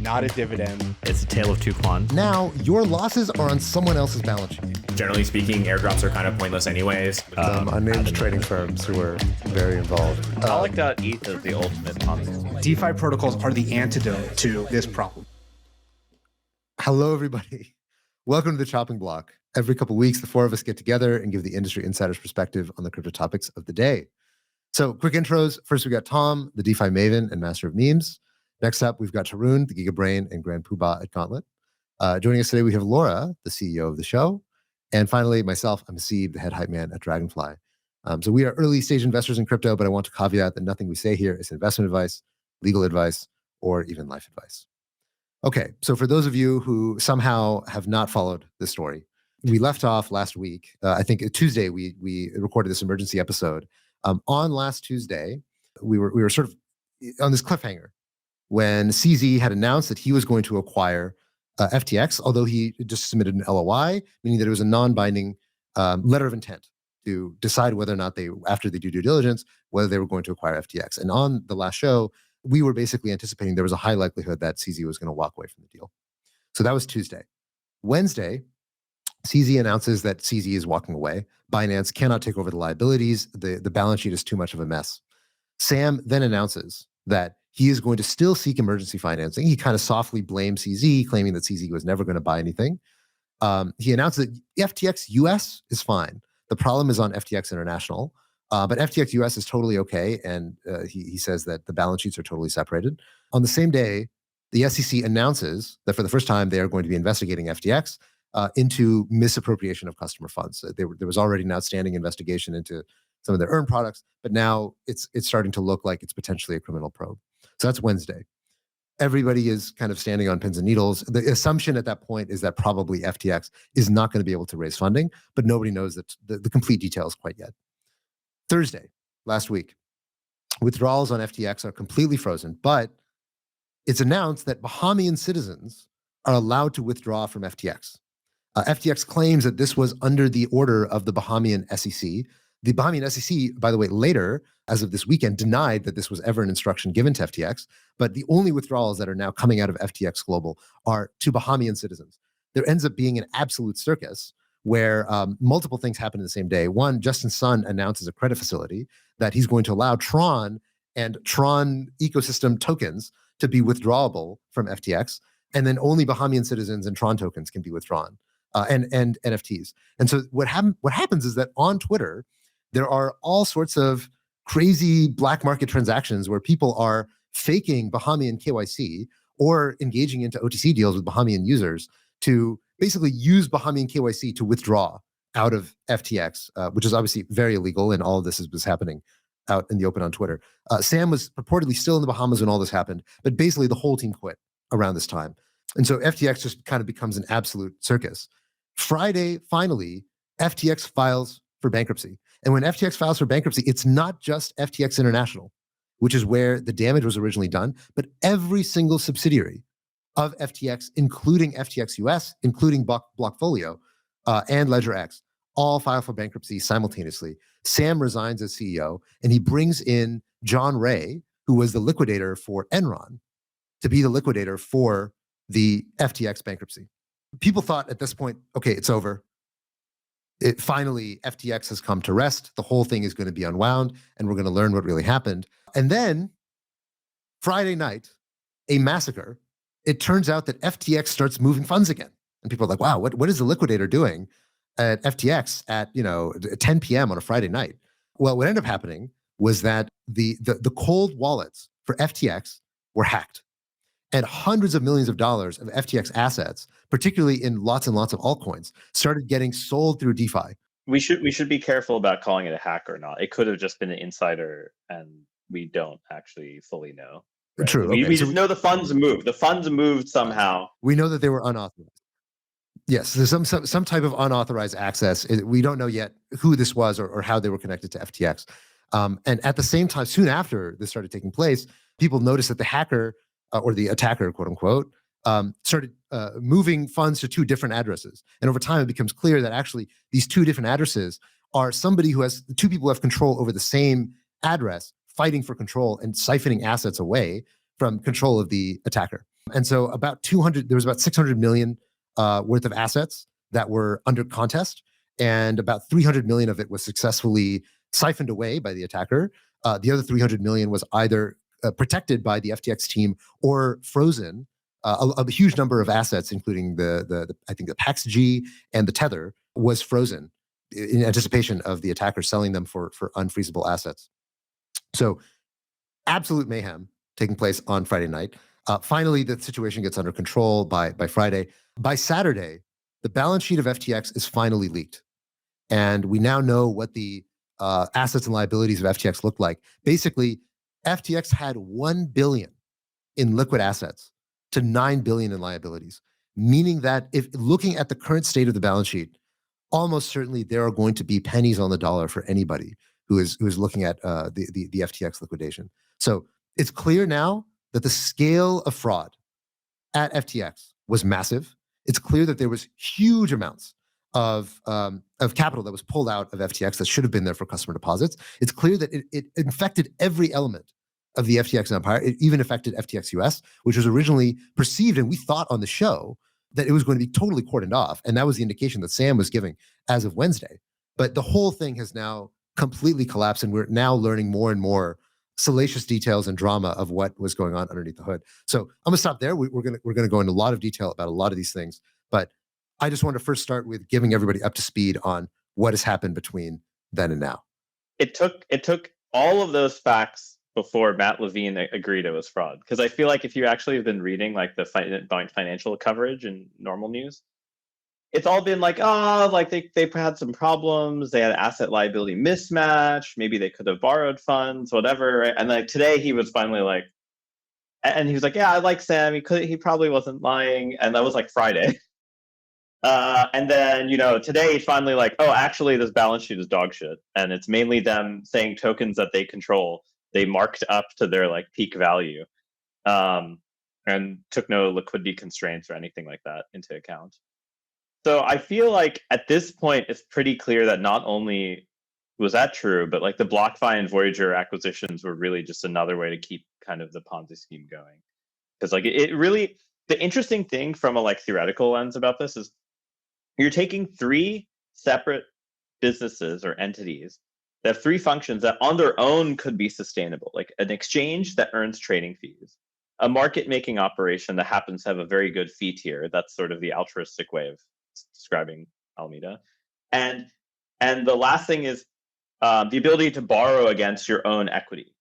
not a dividend. It's a tale of two clans. Now, your losses are on someone else's balance sheet. Generally speaking, airdrops are kind of pointless anyways. Unnamed trading firms who are very involved. I like that ETH is the ultimate Ponzi. DeFi protocols are the antidote to this problem. Hello, everybody. Welcome to the Chopping Block. Every couple of weeks, the four of us get together and give the industry insider's perspective on the crypto topics of the day. So, quick intros. First, we got Tom, the DeFi maven and master of memes. Next up, we've got Tarun, the Giga Brain and Grand Poobah at Gauntlet. Joining us today, we have Laura, the CEO of the show. And finally, myself, I'm Haseeb, the head hype man at Dragonfly. So we are early stage investors in crypto, but I want to caveat that nothing we say here is investment advice, legal advice, or even life advice. Okay, so for those of you who somehow have not followed this story, we left off last week. I think Tuesday we recorded this emergency episode. On last Tuesday, we were sort of on this cliffhanger when CZ had announced that he was going to acquire FTX, although he just submitted an LOI, meaning that it was a non-binding letter of intent to decide whether or not they, after they do due diligence, whether they were going to acquire FTX. And on the last show, we were basically anticipating there was a high likelihood that CZ was going to walk away from the deal. So that was Tuesday. Wednesday, CZ announces that CZ is walking away. Binance cannot take over the liabilities. The balance sheet is too much of a mess. Sam then announces that he is going to still seek emergency financing. He kind of softly blamed CZ, claiming that CZ was never going to buy anything. He announced that FTX US is fine. The problem is on FTX International. But FTX US is totally okay. And he says that the balance sheets are totally separated. On the same day, the SEC announces that for the first time, they are going to be investigating FTX into misappropriation of customer funds. There was already an outstanding investigation into some of their earned products, but now it's starting to look like it's potentially a criminal probe. So that's Wednesday. Everybody is kind of standing on pins and needles. The assumption at that point is that probably FTX is not going to be able to raise funding, but nobody knows that the complete details quite yet. Thursday, last week, withdrawals on FTX are completely frozen, but it's announced that Bahamian citizens are allowed to withdraw from FTX. FTX claims that this was under the order of the Bahamian SEC. The Bahamian SEC, by the way, later, as of this weekend, denied that this was ever an instruction given to FTX. But the only withdrawals that are now coming out of FTX Global are to Bahamian citizens. There ends up being an absolute circus where multiple things happen in the same day. One, Justin Sun announces a credit facility that he's going to allow Tron and Tron ecosystem tokens to be withdrawable from FTX. And then only Bahamian citizens and Tron tokens can be withdrawn. And NFTs. And so what happens is that on Twitter, there are all sorts of crazy black market transactions where people are faking Bahamian KYC or engaging into OTC deals with Bahamian users to basically use Bahamian KYC to withdraw out of FTX, which is obviously very illegal, and all of this was happening out in the open on Twitter. Sam was purportedly still in the Bahamas when all this happened, but basically the whole team quit around this time. And so FTX just kind of becomes an absolute circus. Friday, finally, FTX files for bankruptcy. And when FTX files for bankruptcy, it's not just FTX International, which is where the damage was originally done, but every single subsidiary of FTX, including FTX US, including Blockfolio and LedgerX, all file for bankruptcy simultaneously. Sam resigns as CEO, and he brings in John Ray, who was the liquidator for Enron, to be the liquidator for the FTX bankruptcy. People thought at this point, okay, it's over. Finally, FTX has come to rest. The whole thing is going to be unwound, and we're going to learn what really happened. And then Friday night, a massacre. It turns out that FTX starts moving funds again. And people are like, wow, what is the liquidator doing at FTX at 10 p.m. on a Friday night? Well, what ended up happening was that the cold wallets for FTX were hacked. And hundreds of millions of dollars of FTX assets, particularly in lots and lots of altcoins, started getting sold through DeFi. We should be careful about calling it a hack or not. It could have just been an insider, and we don't actually fully know. Right? True. We Okay. just know the funds moved. The funds moved somehow. We know that they were unauthorized. Yes, there's some type of unauthorized access. We don't know yet who this was or how they were connected to FTX. And at the same time, soon after this started taking place, people noticed that the hacker or the attacker, quote unquote, started moving funds to two different addresses. And over time, it becomes clear that actually these two different addresses are somebody who has, two people who have control over the same address, fighting for control and siphoning assets away from control of the attacker. And so there was about 600 million worth of assets that were under contest, and about 300 million of it was successfully siphoned away by the attacker. The other 300 million was either protected by the FTX team or frozen. A huge number of assets, including I think the PAX G and the Tether, was frozen in anticipation of the attacker selling them for unfreezable assets. So absolute mayhem taking place on Friday night. Finally, the situation gets under control by Friday. By Saturday, the balance sheet of FTX is finally leaked. And we now know what the assets and liabilities of FTX look like. Basically, FTX had 1 billion in liquid assets to 9 billion in liabilities, meaning that if looking at the current state of the balance sheet, almost certainly there are going to be pennies on the dollar for anybody who is looking at the FTX liquidation. So it's clear now that the scale of fraud at FTX was massive. It's clear that there was huge amounts of capital that was pulled out of FTX that should have been there for customer deposits. It's clear that it infected every element of the FTX empire. It even affected FTX US, which was originally perceived, and we thought on the show, that it was going to be totally cordoned off. And that was the indication that Sam was giving as of Wednesday. But the whole thing has now completely collapsed, and we're now learning more and more salacious details and drama of what was going on underneath the hood. So I'm gonna stop there. We're gonna go into a lot of detail about a lot of these things, but I just want to first start with giving everybody up to speed on what has happened between then and now. It took all of those facts before Matt Levine agreed it was fraud. Because I feel like if you actually have been reading like the financial coverage in normal news, it's all been like, like they had some problems, they had asset liability mismatch, maybe they could have borrowed funds, whatever. Right? And like today he was finally like, and he was like, yeah, I like Sam. He probably wasn't lying. And that was like Friday. And then, today finally like, oh, actually this balance sheet is dog shit. And it's mainly them saying tokens that they control, they marked up to their like peak value, and took no liquidity constraints or anything like that into account. So I feel like at this point, it's pretty clear that not only was that true, but like the BlockFi and Voyager acquisitions were really just another way to keep kind of the Ponzi scheme going. Because like it really, the interesting thing from a like theoretical lens about this is you're taking three separate businesses or entities that have three functions that on their own could be sustainable, like an exchange that earns trading fees, a market making operation that happens to have a very good fee tier. That's sort of the altruistic way of describing Alameda. And the last thing is the ability to borrow against your own equity.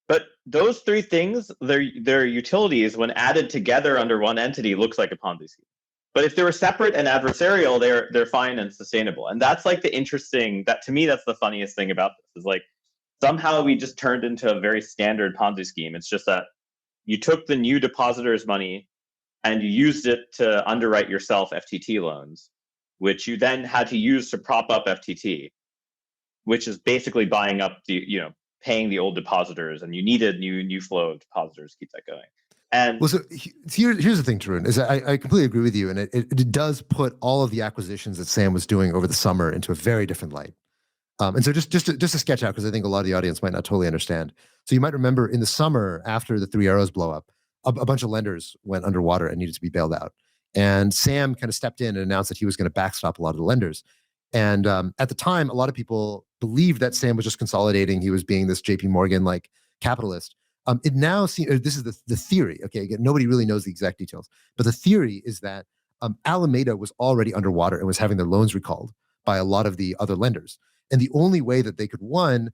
But those three things, their utilities, when added together under one entity, looks like a Ponzi scheme. But if they were separate and adversarial, they're fine and sustainable. And that's like the interesting, that to me, that's the funniest thing about this, is like somehow we just turned into a very standard Ponzi scheme. It's just that you took the new depositors' money and you used it to underwrite yourself FTT loans, which you then had to use to prop up FTT, which is basically buying up paying the old depositors, and you needed new flow of depositors to keep that going. And well, so here's the thing, Tarun, is I completely agree with you, and it does put all of the acquisitions that Sam was doing over the summer into a very different light. And so just to sketch out, because I think a lot of the audience might not totally understand. So you might remember in the summer after the Three Arrows blow up, a bunch of lenders went underwater and needed to be bailed out. And Sam kind of stepped in and announced that he was going to backstop a lot of the lenders. And at the time, a lot of people believed that Sam was just consolidating. He was being this JP Morgan like capitalist. It now seems, this is the theory. Okay, again, nobody really knows the exact details, but the theory is that Alameda was already underwater and was having their loans recalled by a lot of the other lenders. And the only way that they could, one,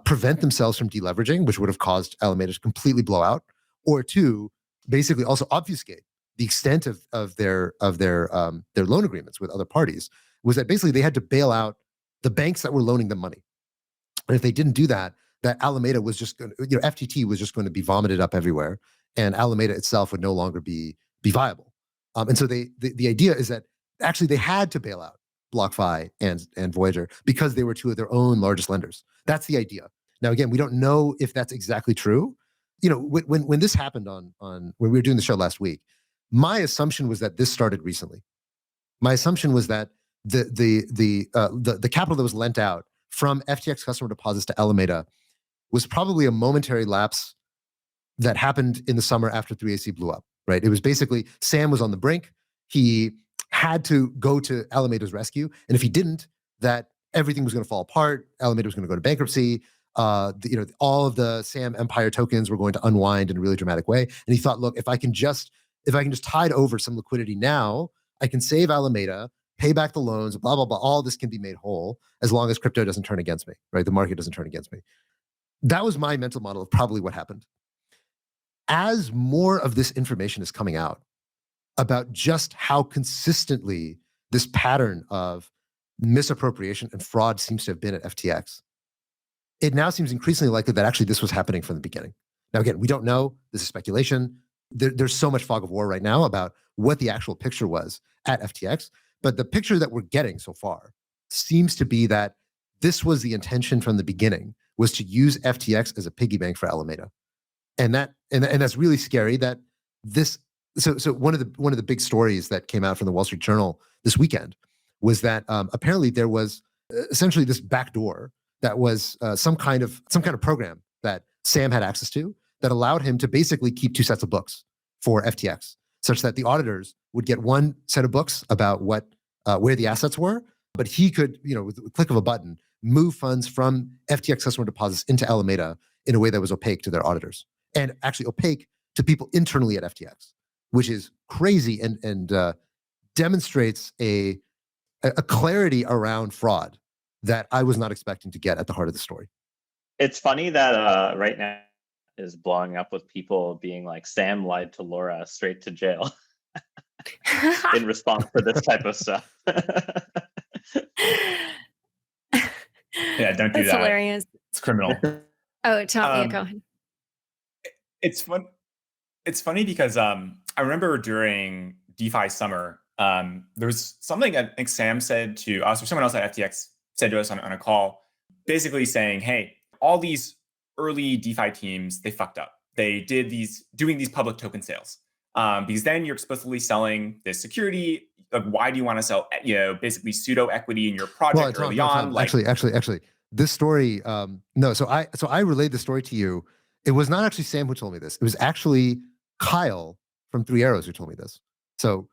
prevent themselves from deleveraging, which would have caused Alameda to completely blow out, or two, basically also obfuscate the extent of their loan agreements with other parties, was that basically they had to bail out the banks that were loaning them money. And if they didn't do that, that Alameda was just going to, FTT was just going to be vomited up everywhere, and Alameda itself would no longer be viable. And so the idea is that actually they had to bail out BlockFi and Voyager because they were two of their own largest lenders. That's the idea. Now, again, we don't know if that's exactly true. When this happened on when we were doing the show last week, my assumption was that this started recently. My assumption was that the capital that was lent out from FTX customer deposits to Alameda was probably a momentary lapse that happened in the summer after 3AC blew up. right? It was basically Sam was on the brink. He had to go to Alameda's rescue, and if he didn't, that everything was going to fall apart. Alameda was going to go to bankruptcy. All of the Sam Empire tokens were going to unwind in a really dramatic way. And he thought, look, if I can just tide over some liquidity now, I can save Alameda, pay back the loans, blah, blah, blah. All this can be made whole as long as crypto doesn't turn against me, right? The market doesn't turn against me. That was my mental model of probably what happened. As more of this information is coming out about just how consistently this pattern of misappropriation and fraud seems to have been at FTX, it now seems increasingly likely that actually this was happening from the beginning. Now, again, we don't know. This is speculation. There's so much fog of war right now about what the actual picture was at FTX. But the picture that we're getting so far seems to be that this was the intention from the beginning, was to use FTX as a piggy bank for Alameda. And that's really scary that this. So one of the big stories that came out from the Wall Street Journal this weekend was that apparently there was essentially this backdoor that was some kind of program that Sam had access to that allowed him to basically keep two sets of books for FTX, such that the auditors would get one set of books about where the assets were, but he could, with the click of a button, move funds from FTX customer deposits into Alameda in a way that was opaque to their auditors, and actually opaque to people internally at FTX, which is crazy and demonstrates a clarity around fraud that I was not expecting to get at the heart of the story. It's funny that right now is blowing up with people being like, Sam lied to Laura, straight to jail in response to this type of stuff. Yeah, don't do That's that. hilarious. It's criminal. Oh, tell me, go ahead. It's fun. It's funny because I remember during DeFi summer, there was something I think Sam said to us, or someone else at FTX said to us on a call, basically saying, hey, all these early DeFi teams, they fucked up. They did doing these public token sales. Because then you're explicitly selling this security. Like, why do you want to sell, basically pseudo equity in your project early on? Like, actually, this story, no. So I relayed the story to you. It was not actually Sam who told me this. It was actually Kyle from Three Arrows who told me this. So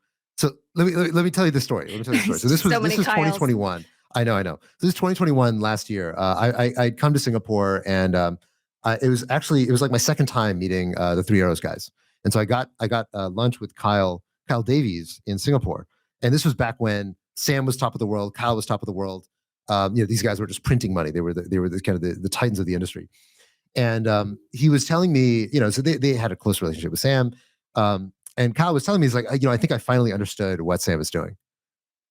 let me tell you the story. So this was 2021. I know. So this is 2021 last year. I'd come to Singapore, and it was like my second time meeting the Three Arrows guys. And so I got lunch with Kyle Davies in Singapore. And this was back when Sam was top of the world, Kyle was top of the world. These guys were just printing money. They were the kind of the titans of the industry. And he was telling me, so they had a close relationship with Sam. And Kyle was telling me, he's like, I think I finally understood what Sam was doing.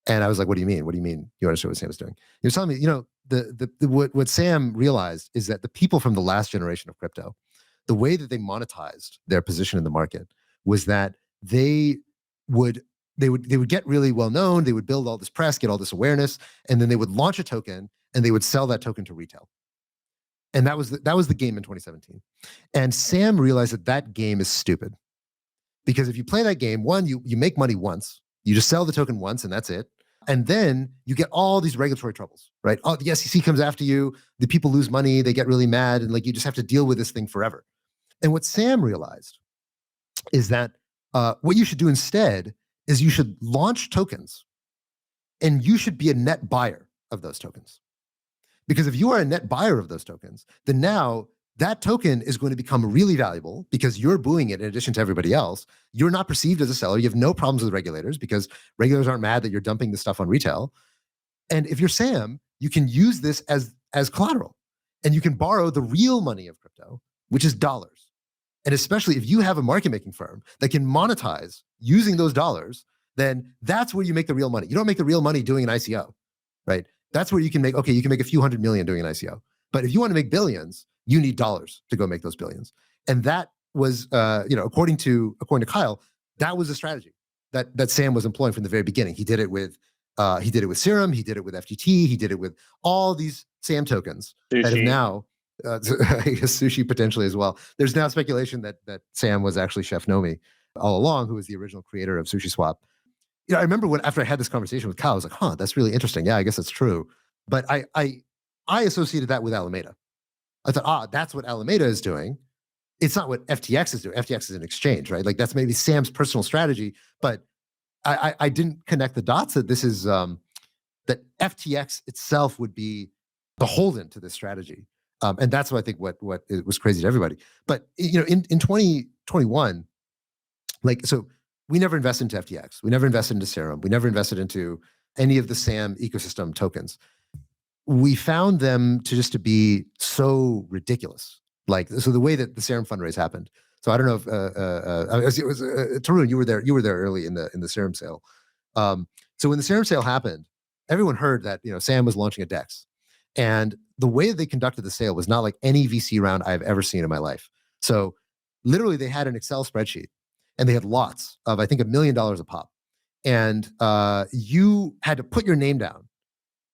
And I was like, what do you mean? What do you mean you understood what Sam was doing? He was telling me, what Sam realized is that the people from the last generation of crypto, the way that they monetized their position in the market was that they would get really well known. They would build all this press, get all this awareness, and then they would launch a token and they would sell that token to retail. And that was the game in 2017. And Sam realized that game is stupid, because if you play that game, one, you make money once, you just sell the token once, and that's it. And then you get all these regulatory troubles, right? Oh, the SEC comes after you, the people lose money, they get really mad, and like you just have to deal with this thing forever. And what Sam realized is that what you should do instead is you should launch tokens, and you should be a net buyer of those tokens. Because if you are a net buyer of those tokens, then now that token is going to become really valuable because you're booing it in addition to everybody else. You're not perceived as a seller. You have no problems with regulators because regulators aren't mad that you're dumping this stuff on retail. And if you're Sam, you can use this as collateral, and you can borrow the real money of crypto, which is dollars. And especially if you have a market making firm that can monetize using those dollars, then that's where you make the real money. You don't make the real money doing an ICO, right? That's where you can make a few $100 million doing an ICO. But if you want to make billions, you need dollars to go make those billions. And that was, according to Kyle, that was a strategy that Sam was employing from the very beginning. He did it with Serum, he did it with FTT, he did it with all these Sam tokens that have now, I guess sushi potentially as well. There's now speculation that Sam was actually Chef Nomi all along, who was the original creator of SushiSwap. I remember after I had this conversation with Kyle, I was like, that's really interesting. Yeah, I guess that's true. But I associated that with Alameda. I thought, that's what Alameda is doing. it's not what FTX is doing. FTX is an exchange, right? Like that's maybe Sam's personal strategy, but I didn't connect the dots that this is that FTX itself would be beholden to this strategy. And that's what I think what it was crazy to everybody. But in 2021, like, so we never invested into FTX. We never invested into Serum. We never invested into any of the SAM ecosystem tokens. We found them to be so ridiculous. Like, so the way that the Serum fundraise happened. So I don't know if it was Tarun, you were there. You were there early in the Serum sale. So when the Serum sale happened, everyone heard that Sam was launching a DEX, and the way that they conducted the sale was not like any VC round I've ever seen in my life. So literally, they had an Excel spreadsheet, and they had lots of, I think, $1 million a pop, and you had to put your name down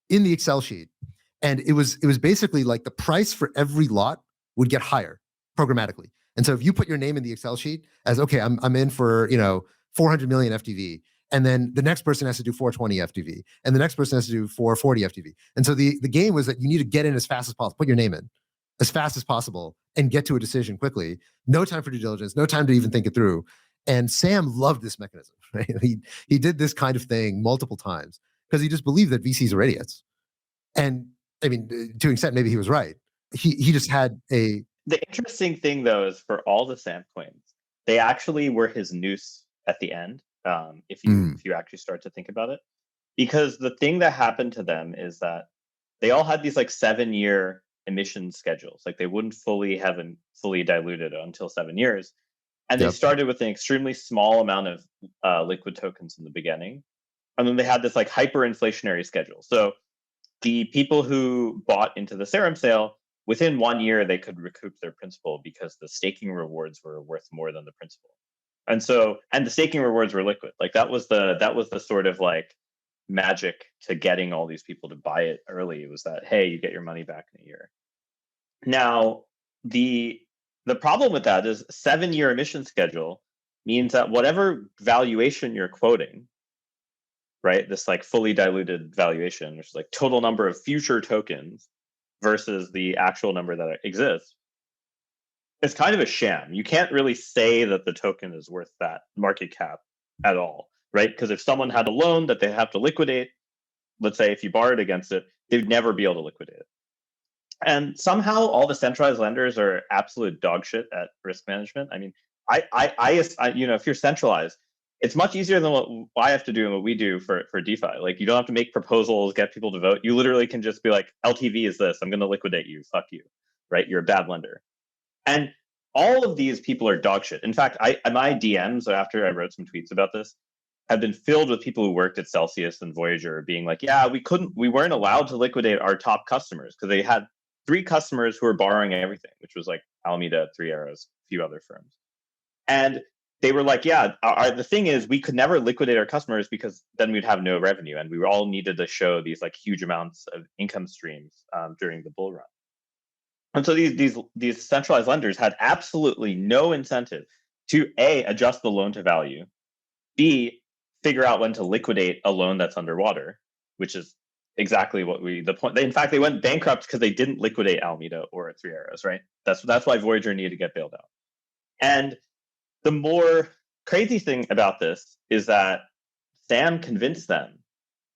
in the Excel sheet, and it was basically like the price for every lot would get higher programmatically. And so if you put your name in the Excel sheet as, okay, I'm in for 400 million FTV, and then the next person has to do 420 FTV, and the next person has to do 440 FTV. And so the game was that you need to get in as fast as possible, put your name in as fast as possible, and get to a decision quickly. No time for due diligence, no time to even think it through. And Sam loved this mechanism. Right? He did this kind of thing multiple times because he just believed that VCs are idiots. And I mean, to an extent, maybe he was right. He just had a... The interesting thing, though, is for all the Sam coins, they actually were his noose at the end, if you actually start to think about it. Because the thing that happened to them is that they all had these like 7-year emission schedules. Like they wouldn't fully diluted until 7 years. And they started with an extremely small amount of liquid tokens in the beginning. And then they had this like hyperinflationary schedule. So the people who bought into the Serum sale, within 1 year, they could recoup their principal because the staking rewards were worth more than the principal. And the staking rewards were liquid. Like that was the sort of like magic to getting all these people to buy it early. It was that, hey, you get your money back in a year. Now, the problem with that is 7-year emission schedule means that whatever valuation you're quoting, right, this like fully diluted valuation, which is like total number of future tokens versus the actual number that exists, it's kind of a sham. You can't really say that the token is worth that market cap at all, right? Because if someone had a loan that they have to liquidate, let's say if you borrowed against it, they'd never be able to liquidate it. And somehow all the centralized lenders are absolute dog shit at risk management. I mean, if you're centralized, it's much easier than what I have to do and what we do for DeFi. Like you don't have to make proposals, get people to vote. You literally can just be like, LTV is this, I'm going to liquidate you, fuck you, right? You're a bad lender. And all of these people are dog shit. In fact, my DMs, after I wrote some tweets about this, have been filled with people who worked at Celsius and Voyager being like, yeah, we weren't allowed to liquidate our top customers because they had 3 customers who were borrowing everything, which was like Alameda, 3 Arrows, a few other firms. And they were like, yeah, the thing is we could never liquidate our customers because then we'd have no revenue. And we all needed to show these like huge amounts of income streams during the bull run. And so these centralized lenders had absolutely no incentive to A, adjust the loan to value, B, figure out when to liquidate a loan that's underwater, which is exactly what the point. In fact, they went bankrupt because they didn't liquidate Alameda or 3 Arrows, right? That's why Voyager needed to get bailed out. And the more crazy thing about this is that Sam convinced them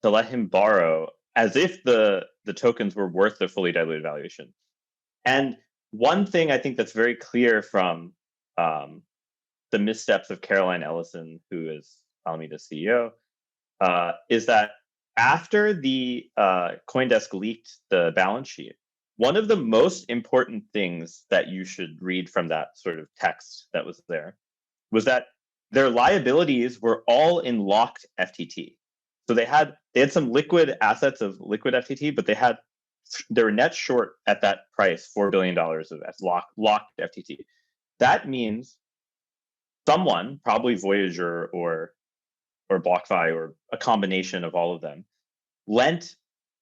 to let him borrow as if the tokens were worth the fully diluted valuation. And one thing I think that's very clear from the missteps of Caroline Ellison, who is Alameda's CEO, is that after the CoinDesk leaked the balance sheet, one of the most important things that you should read from that sort of text that was there was that their liabilities were all in locked FTT. So they had some liquid assets of liquid FTT, but they were net short at that price $4 billion of locked FTT. That means someone, probably Voyager or BlockFi or a combination of all of them, lent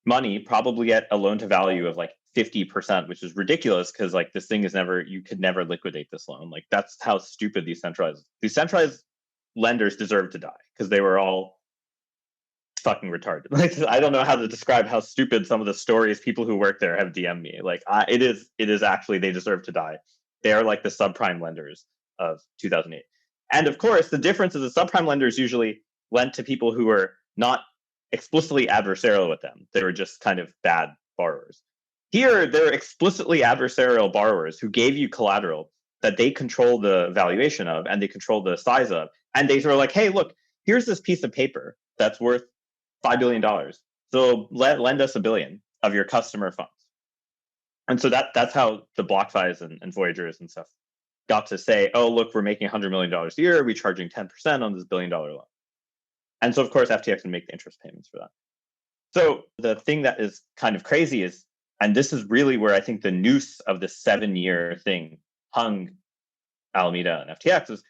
money probably at a loan to value of like 50%, which is ridiculous because like this thing you could never liquidate this loan. Like that's how stupid these centralized lenders deserve to die because they were all fucking retarded. Like I don't know how to describe how stupid some of the stories people who work there have DM'd me. Like it is actually, they deserve to die. They are like the subprime lenders of 2008. And of course, the difference is the subprime lenders usually lent to people who were not explicitly adversarial with them. They were just kind of bad borrowers. Here, they're explicitly adversarial borrowers who gave you collateral that they control the valuation of and they control the size of. And they sort of like, hey, look, here's this piece of paper that's worth $5 billion. So lend us $1 billion of your customer funds. And so that's how the BlockFis and Voyagers and stuff got to say, oh, look, we're making $100 million a year. We're charging 10% on this $1 billion loan. And so, of course, FTX would make the interest payments for that. So the thing that is kind of crazy is, and this is really where I think the noose of the 7-year thing hung Alameda and FTX is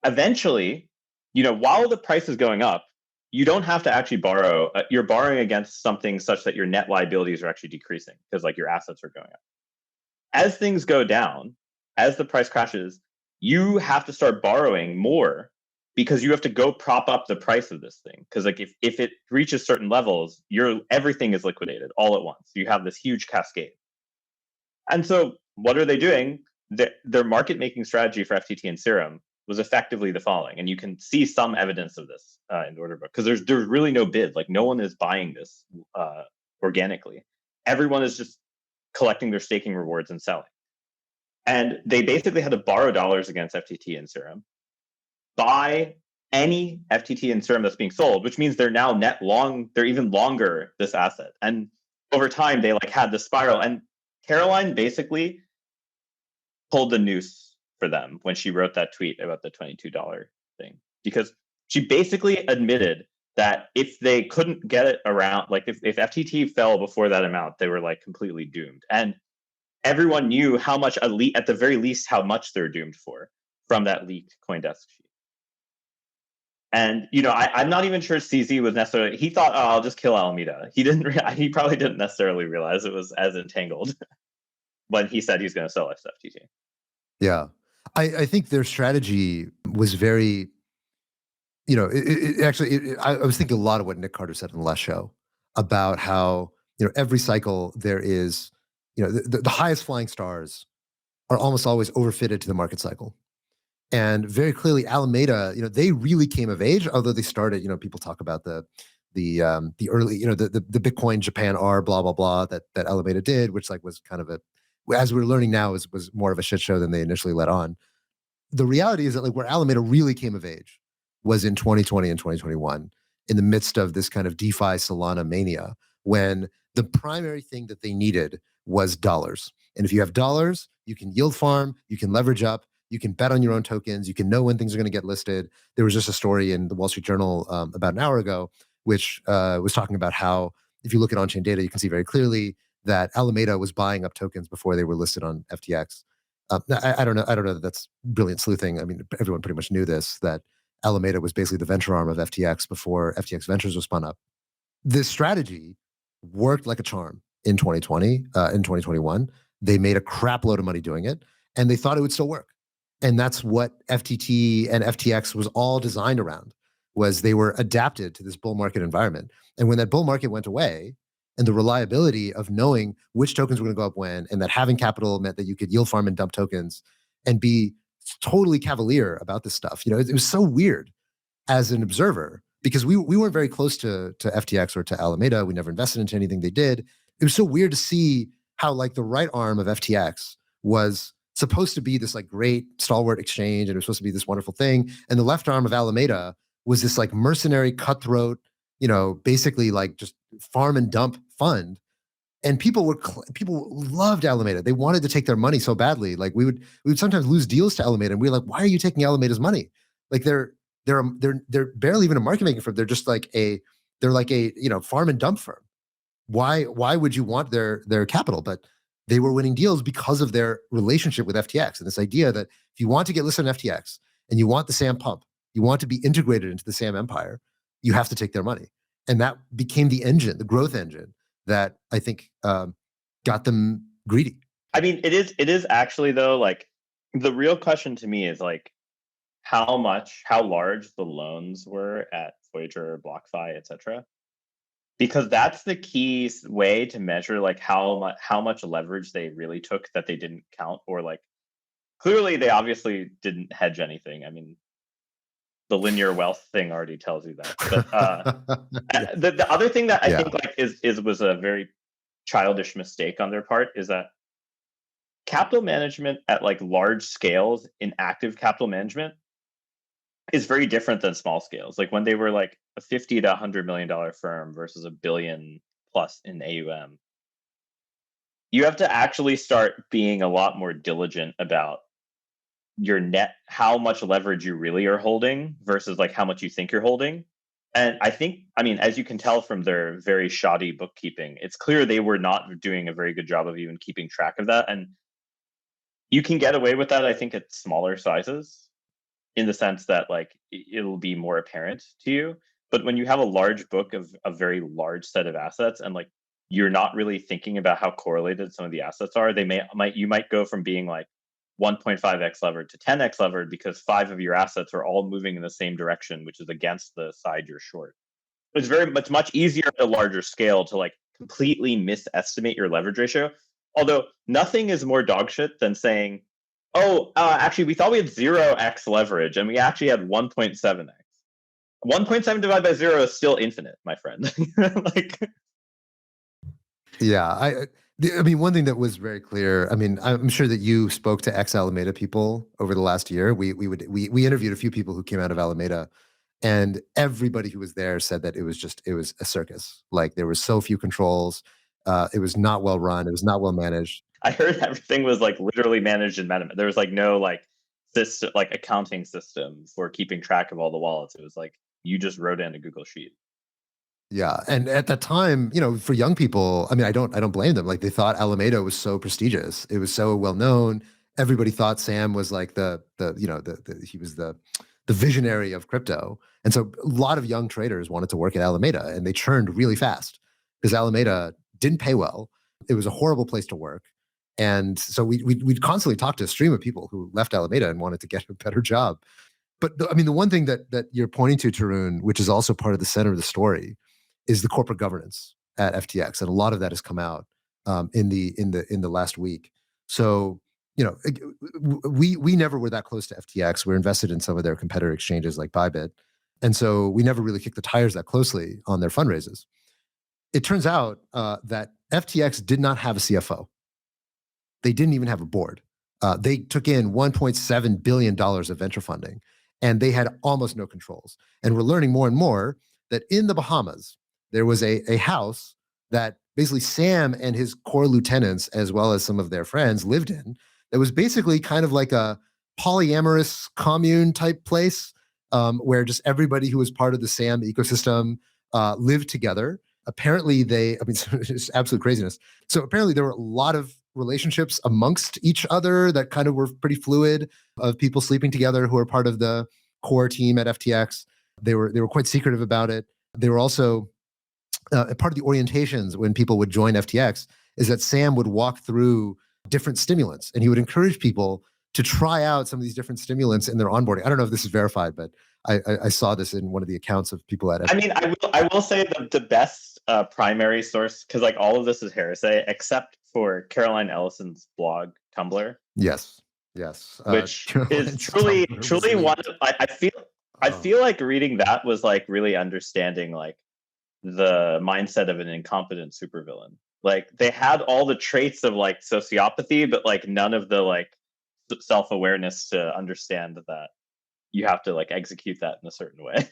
eventually, while the price is going up, you don't have to actually borrow. You're borrowing against something such that your net liabilities are actually decreasing because like your assets are going up. As things go down, as the price crashes, you have to start borrowing more because you have to go prop up the price of this thing. Because like if it reaches certain levels, everything is liquidated all at once. You have this huge cascade. And so what are they doing? Their market making strategy for FTT and Serum was effectively the following. And you can see some evidence of this in the order book because there's really no bid. Like no one is buying this organically. Everyone is just collecting their staking rewards and selling. And they basically had to borrow dollars against FTT and Serum, buy any FTT and Serum that's being sold, which means they're now net long, they're even longer this asset. And over time, they like had this spiral. And Caroline basically pulled the noose for them when she wrote that tweet about the $22 thing, because she basically admitted that if they couldn't get it around, like if FTT fell before that amount, they were like completely doomed. And everyone knew how much, at the very least, how much they're doomed for from that leaked CoinDesk sheet. And I'm not even sure CZ was necessarily. He thought, oh, I'll just kill Alameda. He probably didn't necessarily realize it was as entangled when he said he's going to sell FTT. Yeah, I think their strategy was very. I was thinking a lot of what Nick Carter said in the last show about how every cycle there is. The highest flying stars are almost always overfitted to the market cycle. And very clearly, Alameda, they really came of age, although they started, people talk about the early, the Bitcoin Japan R blah, blah, blah that Alameda did, which like was kind of as we're learning now, was more of a shit show than they initially let on. The reality is that like where Alameda really came of age was in 2020 and 2021, in the midst of this kind of DeFi Solana mania, when the primary thing that they needed was dollars. And if you have dollars, you can yield farm, you can leverage up, you can bet on your own tokens, you can know when things are going to get listed. There was just a story in the Wall Street Journal about an hour ago, which was talking about how if you look at on-chain data, you can see very clearly that Alameda was buying up tokens before they were listed on FTX. I don't know that that's brilliant sleuthing. I mean, everyone pretty much knew this, that Alameda was basically the venture arm of FTX before FTX Ventures was spun up. This strategy worked like a charm in 2020, in 2021. They made a crap load of money doing it, and they thought it would still work. And that's what FTT and FTX was all designed around, was they were adapted to this bull market environment. And when that bull market went away, and the reliability of knowing which tokens were going to go up when, and that having capital meant that you could yield farm and dump tokens and be totally cavalier about this stuff. It was so weird as an observer because we weren't very close to FTX or to Alameda. We never invested into anything they did. It was so weird to see how like the right arm of FTX was supposed to be this like great stalwart exchange, and it was supposed to be this wonderful thing. And the left arm of Alameda was this like mercenary, cutthroat, basically like just farm and dump fund. And people loved Alameda. They wanted to take their money so badly. Like we would sometimes lose deals to Alameda, and we were like, why are you taking Alameda's money? Like they're barely even a market making firm. They're just like a farm and dump firm. Why would you want their capital? But they were winning deals because of their relationship with FTX and this idea that if you want to get listed on FTX and you want the SAM pump, you want to be integrated into the SAM empire, you have to take their money. And that became the engine, the growth engine that I think got them greedy. I mean, it is actually though, like the real question to me is like how large the loans were at Voyager, BlockFi, etc. Because that's the key way to measure like how much leverage they really took that they didn't count, or like clearly they obviously didn't hedge anything. I mean, the linear wealth thing already tells you that. But the other thing that I think like was a very childish mistake on their part is that capital management at like large scales in active capital management is very different than small scales. Like when they were like a $50 to $100 million firm versus $1 billion plus in AUM, you have to actually start being a lot more diligent about your net, how much leverage you really are holding versus like how much you think you're holding. And I mean, as you can tell from their very shoddy bookkeeping, it's clear they were not doing a very good job of even keeping track of that. And you can get away with that, I think, at smaller sizes, in the sense that like it'll be more apparent to you. But when you have a large book of a very large set of assets and like you're not really thinking about how correlated some of the assets are, you might go from being like 1.5x levered to 10x levered because 5 of your assets are all moving in the same direction, which is against the side you're short. It's much easier at a larger scale to like completely misestimate your leverage ratio. Although nothing is more dogshit than saying, oh, actually, we thought we had 0x leverage and we actually had 1.7x. 1.7 divided by 0 is still infinite, my friend. Like, yeah, I mean, one thing that was very clear. I mean, I'm sure that you spoke to ex-Alameda people over the last year. We interviewed a few people who came out of Alameda, and everybody who was there said that it was a circus. Like there were so few controls. It was not well run. It was not well managed. I heard everything was like literally managed in MetaMask. There was like no like system, like accounting system for keeping track of all the wallets. It was like you just wrote in a Google Sheet. Yeah, and at that time, you know, for young people, I mean, I don't blame them. Like they thought Alameda was so prestigious. It was so well known. Everybody thought Sam was like he was the visionary of crypto. And so a lot of young traders wanted to work at Alameda, and they churned really fast because Alameda didn't pay well. It was a horrible place to work. And so we'd constantly talk to a stream of people who left Alameda and wanted to get a better job. But I mean, the one thing that you're pointing to, Tarun, which is also part of the center of the story, is the corporate governance at FTX, and a lot of that has come out in the last week. So you know, we never were that close to FTX. We're invested in some of their competitor exchanges like Bybit, and so we never really kicked the tires that closely on their fundraisers. It turns out that FTX did not have a CFO. They didn't even have a board. They took in $1.7 billion of venture funding, and they had almost no controls. And we're learning more and more that in the Bahamas, there was a house that basically Sam and his core lieutenants, as well as some of their friends, lived in. That was basically kind of like a polyamorous commune type place where just everybody who was part of the Sam ecosystem lived together. Apparently it's absolute craziness. So apparently there were a lot of relationships amongst each other that kind of were pretty fluid, of people sleeping together who are part of the core team at FTX. They were quite secretive about it. They were also part of the orientations when people would join FTX is that Sam would walk through different stimulants, and he would encourage people to try out some of these different stimulants in their onboarding. I don't know if this is verified, but I saw this in one of the accounts of people at FTX. I mean, I will say the best primary source, because like all of this is heresy, except for Caroline Ellison's blog Tumblr. Yes. Which is truly one. I feel like reading that was like really understanding like the mindset of an incompetent supervillain. Like they had all the traits of like sociopathy, but like none of the like self-awareness to understand that you have to like execute that in a certain way.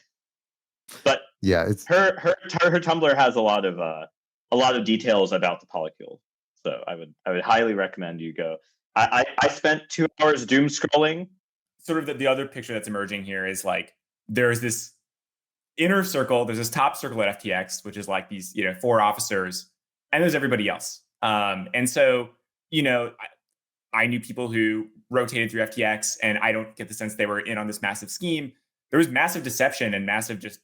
But yeah, it's her Tumblr has a lot of details about the polycule. So I would highly recommend you go. I spent 2 hours doom scrolling. Sort of the other picture that's emerging here is like there's this inner circle, there's this top circle at FTX, which is like these 4 officers, and there's everybody else. And so I knew people who rotated through FTX, and I don't get the sense they were in on this massive scheme. There was massive deception and massive just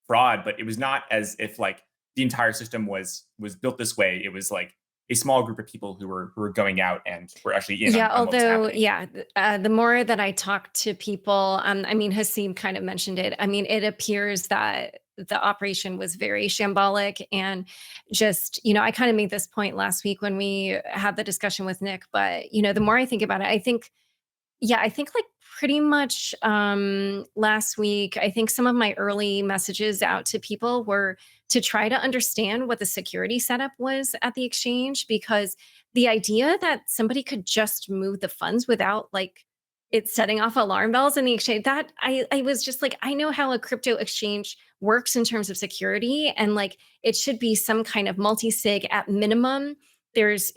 fraud, but it was not as if like the entire system was built this way. It was like a small group of people who were going out and were actually in. Yeah, on what was although, the more that I talk to people, I mean, Haseeb kind of mentioned it. I mean, it appears that the operation was very shambolic, and just, I kind of made this point last week when we had the discussion with Nick, but, the more I think about it, I think Yeah, I think like pretty much last week, I think some of my early messages out to people were to try to understand what the security setup was at the exchange, because the idea that somebody could just move the funds without like it setting off alarm bells in the exchange, that I was just like, I know how a crypto exchange works in terms of security, and like it should be some kind of multi-sig at minimum. There's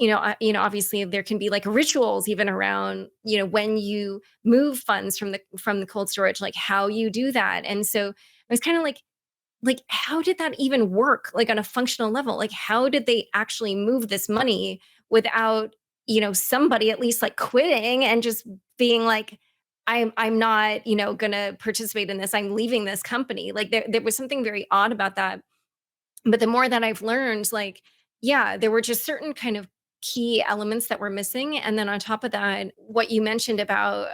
obviously there can be like rituals even around when you move funds from the cold storage, like how you do that. And so I was kind of like how did that even work, like on a functional level? Like how did they actually move this money without somebody at least like quitting and just being like, I'm not gonna participate in this, I'm leaving this company. Like there was something very odd about that. But the more that I've learned, like, yeah, there were just certain kind of key elements that were missing. And then on top of that, what you mentioned about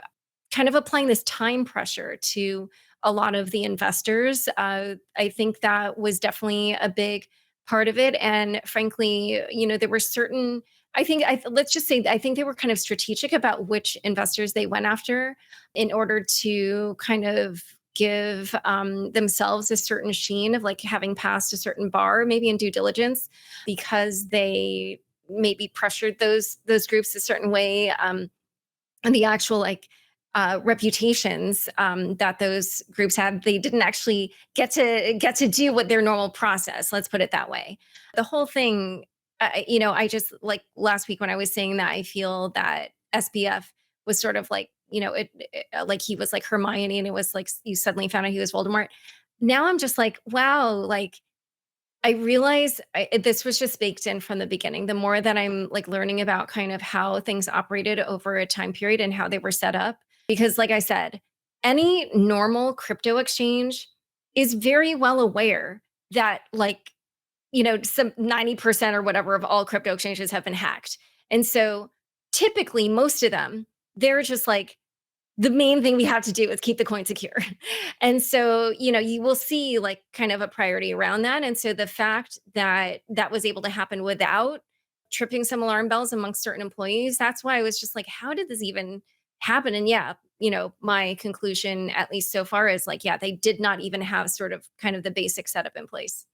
kind of applying this time pressure to a lot of the investors, I think that was definitely a big part of it. And frankly, there were certain, let's just say, I think they were kind of strategic about which investors they went after in order to kind of give themselves a certain sheen of like having passed a certain bar, maybe in due diligence, because they maybe pressured those groups a certain way, and the actual like reputations that those groups had, they didn't actually get to do what their normal process. Let's put it that way. The whole thing, I just like last week when I was saying that I feel that SBF was sort of like like he was like Hermione, and it was like you suddenly found out he was Voldemort. Now I'm just like, wow, like I realize this was just baked in from the beginning. The more that I'm like learning about kind of how things operated over a time period and how they were set up, because like I said, any normal crypto exchange is very well aware that like, some 90% or whatever of all crypto exchanges have been hacked. And so typically most of them, they're just like, the main thing we have to do is keep the coin secure. And so, you will see like kind of a priority around that. And so the fact that that was able to happen without tripping some alarm bells amongst certain employees, that's why I was just like, how did this even happen? And yeah, my conclusion, at least so far, is like, yeah, they did not even have sort of kind of the basic setup in place.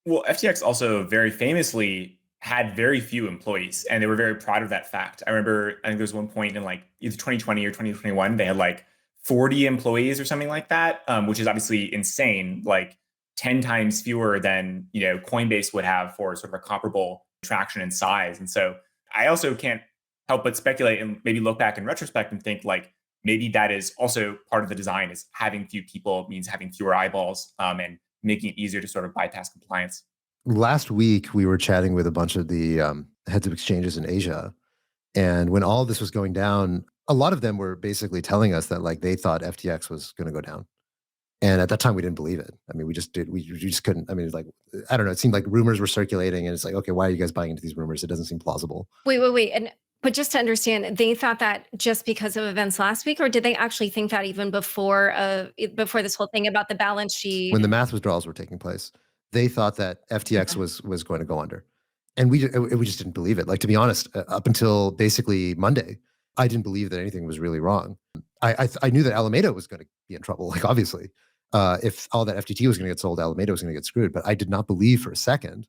Well, FTX also very famously had very few employees, and they were very proud of that fact. I remember, I think there was one point in like either 2020 or 2021, they had like 40 employees or something like that, which is obviously insane, like 10 times fewer than Coinbase would have for sort of a comparable traction and size. And so I also can't help but speculate and maybe look back in retrospect and think like maybe that is also part of the design, is having few people means having fewer eyeballs, and making it easier to sort of bypass compliance. Last week, we were chatting with a bunch of the heads of exchanges in Asia. And when all this was going down, a lot of them were basically telling us that like they thought FTX was going to go down. And at that time, we didn't believe it. I mean, we just couldn't. I mean, like, I don't know. It seemed like rumors were circulating, and it's like, okay, why are you guys buying into these rumors? It doesn't seem plausible. Wait. But just to understand, they thought that just because of events last week, or did they actually think that even before this whole thing about the balance sheet? When the math withdrawals were taking place, they thought that FTX was going to go under, and we just didn't believe it. Like, to be honest, up until basically Monday, I didn't believe that anything was really wrong. I knew that Alameda was going to be in trouble. Like, obviously, if all that FTT was going to get sold, Alameda was going to get screwed. But I did not believe for a second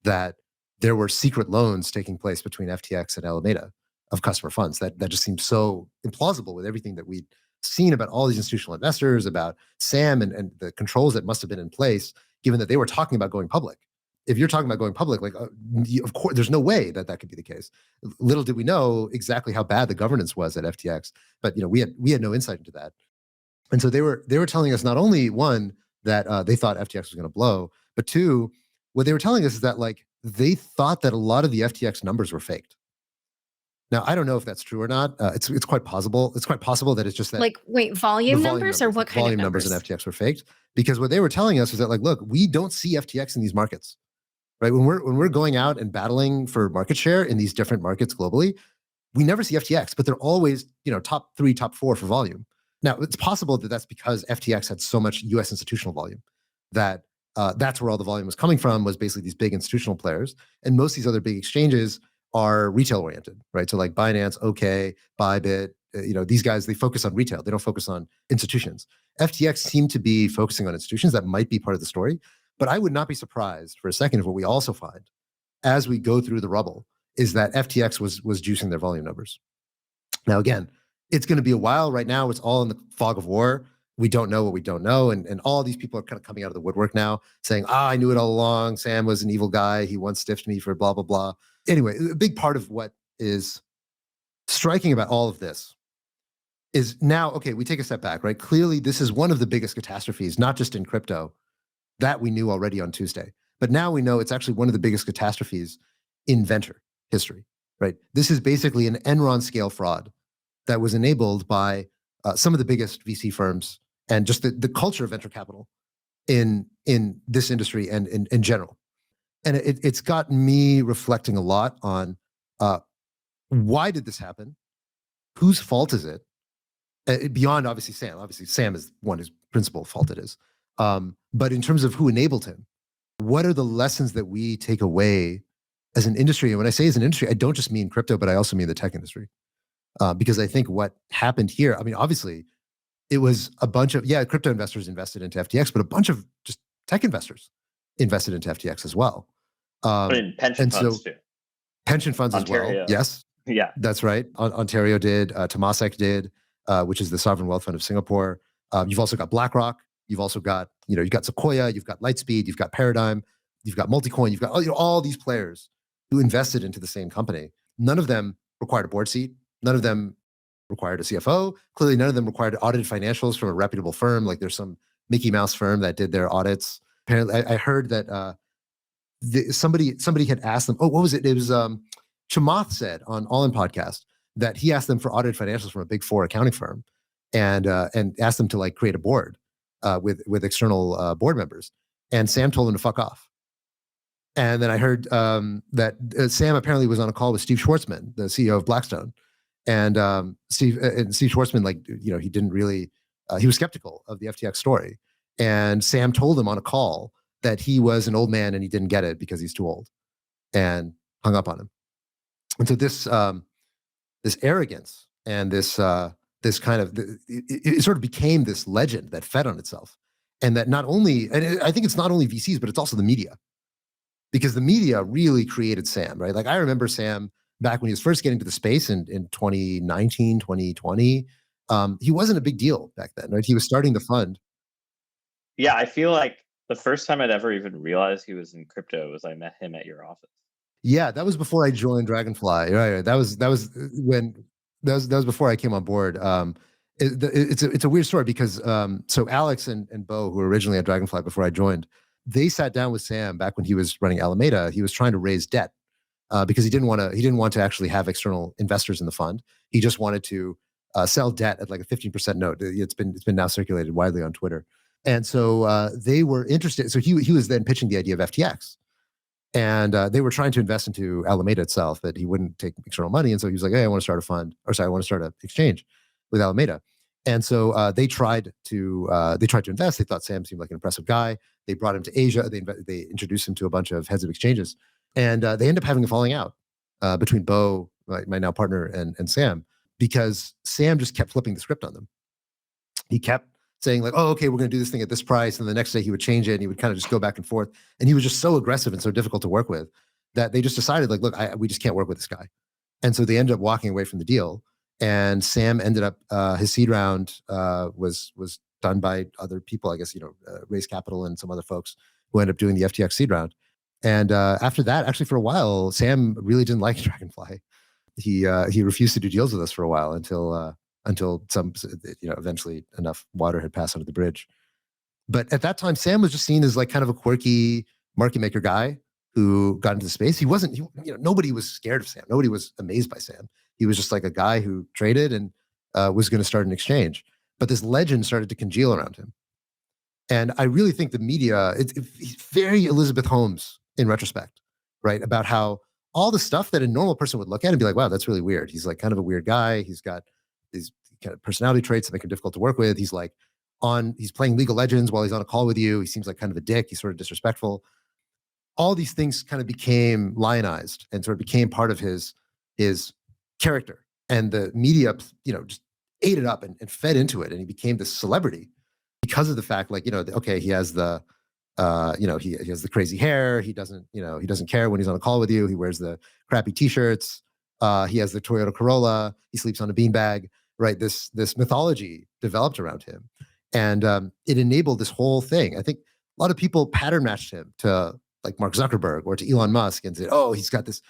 that there were secret loans taking place between FTX and Alameda of customer funds. That just seemed so implausible with everything that we'd seen about all these institutional investors, about Sam and the controls that must have been in place, given that they were talking about going public. If you're talking about going public, like of course, there's no way that that could be the case. Little did we know exactly how bad the governance was at FTX, but we had no insight into that. And so they were telling us not only one that they thought FTX was going to blow, but two, what they were telling us is that like they thought that a lot of the FTX numbers were faked. Now I don't know if that's true or not. It's quite possible. It's quite possible that it's just that like wait, volume numbers or what kind volume of numbers in FTX were faked, because what they were telling us was that like, look, we don't see FTX in these markets, right? When we're going out and battling for market share in these different markets globally, we never see FTX, but they're always top 3, top 4 for volume. Now it's possible that that's because FTX had so much U.S. institutional volume that that's where all the volume was coming from, was basically these big institutional players, and most of these other big exchanges are retail oriented, right? So like Binance, OK, Bybit, these guys, they focus on retail. They don't focus on institutions. FTX seemed to be focusing on institutions. That might be part of the story. But I would not be surprised for a second if what we also find as we go through the rubble is that FTX was juicing their volume numbers. Now, again, it's going to be a while. Right now, it's all in the fog of war. We don't know what we don't know. And all these people are kind of coming out of the woodwork now saying, I knew it all along. Sam was an evil guy. He once stiffed me for blah, blah, blah. Anyway, a big part of what is striking about all of this is now, okay, we take a step back, right? Clearly, this is one of the biggest catastrophes, not just in crypto, that we knew already on Tuesday. But now we know it's actually one of the biggest catastrophes in venture history, right? This is basically an Enron scale fraud that was enabled by some of the biggest VC firms and just the culture of venture capital in this industry and in general. And it's got me reflecting a lot on why did this happen? Whose fault is it? Beyond obviously Sam. Obviously Sam is one whose principal fault it is. But in terms of who enabled him, what are the lessons that we take away as an industry? And when I say as an industry, I don't just mean crypto, but I also mean the tech industry. Because I think what happened here, I mean, obviously, it was a bunch of, crypto investors invested into FTX, but a bunch of just tech investors invested into FTX as well. But in pension funds too. Pension funds Ontario. As well. Yes. Yeah. That's right. Ontario did. Temasek did, which is the Sovereign Wealth Fund of Singapore. You've also got BlackRock. You've also got, you've got Sequoia. You've got Lightspeed. You've got Paradigm. You've got Multicoin. You've got all these players who invested into the same company. None of them required a board seat. None of them required a CFO. Clearly, none of them required audited financials from a reputable firm. Like there's some Mickey Mouse firm that did their audits. Apparently, I heard that somebody had asked them. Oh, what was it? It was Chamath said on All In podcast that he asked them for audited financials from a Big Four accounting firm, and asked them to like create a board with external board members. And Sam told him to fuck off. And then I heard that Sam apparently was on a call with Steve Schwartzman, the CEO of Blackstone. And Steve Schwartzman, like, he didn't really, he was skeptical of the FTX story. And Sam told him on a call that he was an old man and he didn't get it because he's too old, and hung up on him. And so this arrogance and this kind of, it sort of became this legend that fed on itself. And that not only, and I think it's not only VCs, but it's also the media. Because the media really created Sam, right? Like I remember Sam back when he was first getting to the space in 2019, 2020. He wasn't a big deal back then, right? He was starting the fund. Yeah, I feel like the first time I'd ever even realized he was in crypto was I met him at your office. Yeah, that was before I joined Dragonfly. Right. That was before I came on board. It's a weird story because so Alex and Bo, who were originally at Dragonfly before I joined, they sat down with Sam back when he was running Alameda. He was trying to raise debt because he didn't want to actually have external investors in the fund. He just wanted to sell debt at like a 15% note. It's been now circulated widely on Twitter. And so they were interested. So he was then pitching the idea of FTX. And they were trying to invest into Alameda itself, but he wouldn't take external money. And so he was like, hey, I want to start a fund, I want to start an exchange with Alameda. And so they tried to invest. They thought Sam seemed like an impressive guy. They brought him to Asia. They introduced him to a bunch of heads of exchanges. And they ended up having a falling out between Bo, my now partner, and Sam, because Sam just kept flipping the script on them. He kept saying like, oh, okay, we're going to do this thing at this price. And the next day he would change it and he would kind of just go back and forth. And he was just so aggressive and so difficult to work with that they just decided like, look, we just can't work with this guy. And so they ended up walking away from the deal. And Sam ended up, his seed round was done by other people, I guess, Raise Capital and some other folks who ended up doing the FTX seed round. And after that, actually for a while, Sam really didn't like Dragonfly. He refused to do deals with us for a while until some, eventually enough water had passed under the bridge. But at that time, Sam was just seen as like kind of a quirky market maker guy who got into the space. He wasn't, nobody was scared of Sam. Nobody was amazed by Sam. He was just like a guy who traded and was going to start an exchange. But this legend started to congeal around him. And I really think the media, it's very Elizabeth Holmes in retrospect, right? About how all the stuff that a normal person would look at and be like, wow, that's really weird. He's like kind of a weird guy. He's got these kind of personality traits that make him difficult to work with. He's playing League of Legends while he's on a call with you. He seems like kind of a dick. He's sort of disrespectful. All these things kind of became lionized and sort of became part of his character. And the media, just ate it up and fed into it, and he became this celebrity because of the fact, like, okay, he has the he has the crazy hair. He doesn't care when he's on a call with you. He wears the crappy t-shirts. He has the Toyota Corolla. He sleeps on a beanbag, right? This mythology developed around him, and it enabled this whole thing. I think a lot of people pattern matched him to like Mark Zuckerberg or to Elon Musk and said, oh, he's got this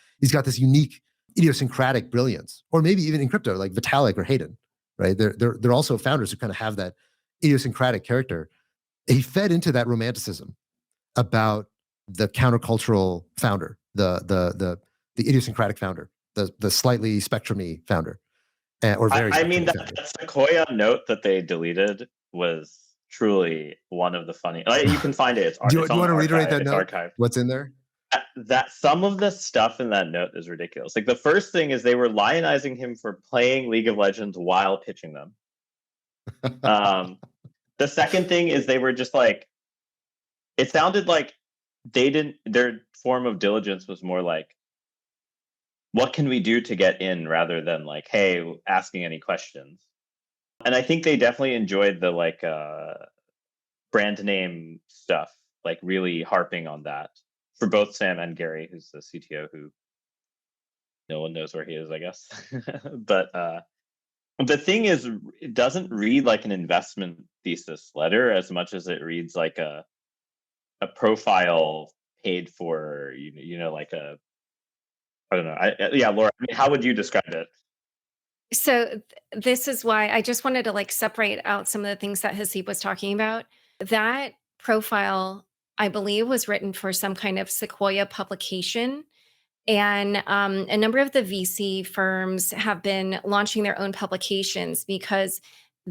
unique idiosyncratic brilliance, or maybe even in crypto, like Vitalik or Hayden, right? They're also founders who kind of have that idiosyncratic character. He fed into that romanticism about the countercultural founder, the idiosyncratic founder, the slightly spectrumy founder, or very. I mean, that Sequoia note that they deleted was truly one of the funny. You can find it. Do you want to reiterate that note? Archived. What's in there? That some of the stuff in that note is ridiculous. Like the first thing is they were lionizing him for playing League of Legends while pitching them. The second thing is they were just like, it sounded like their form of diligence was more like, what can we do to get in, rather than like, hey, asking any questions. And I think they definitely enjoyed the like brand name stuff, like really harping on that for both Sam and Gary, who's the CTO, who no one knows where he is, I guess. But the thing is, it doesn't read like an investment thesis letter as much as it reads like a profile paid for, like a, I don't know. Yeah, Laura, I mean, how would you describe it? So this is why I just wanted to like separate out some of the things that Haseeb was talking about. That profile, I believe, was written for some kind of Sequoia publication. And a number of the VC firms have been launching their own publications because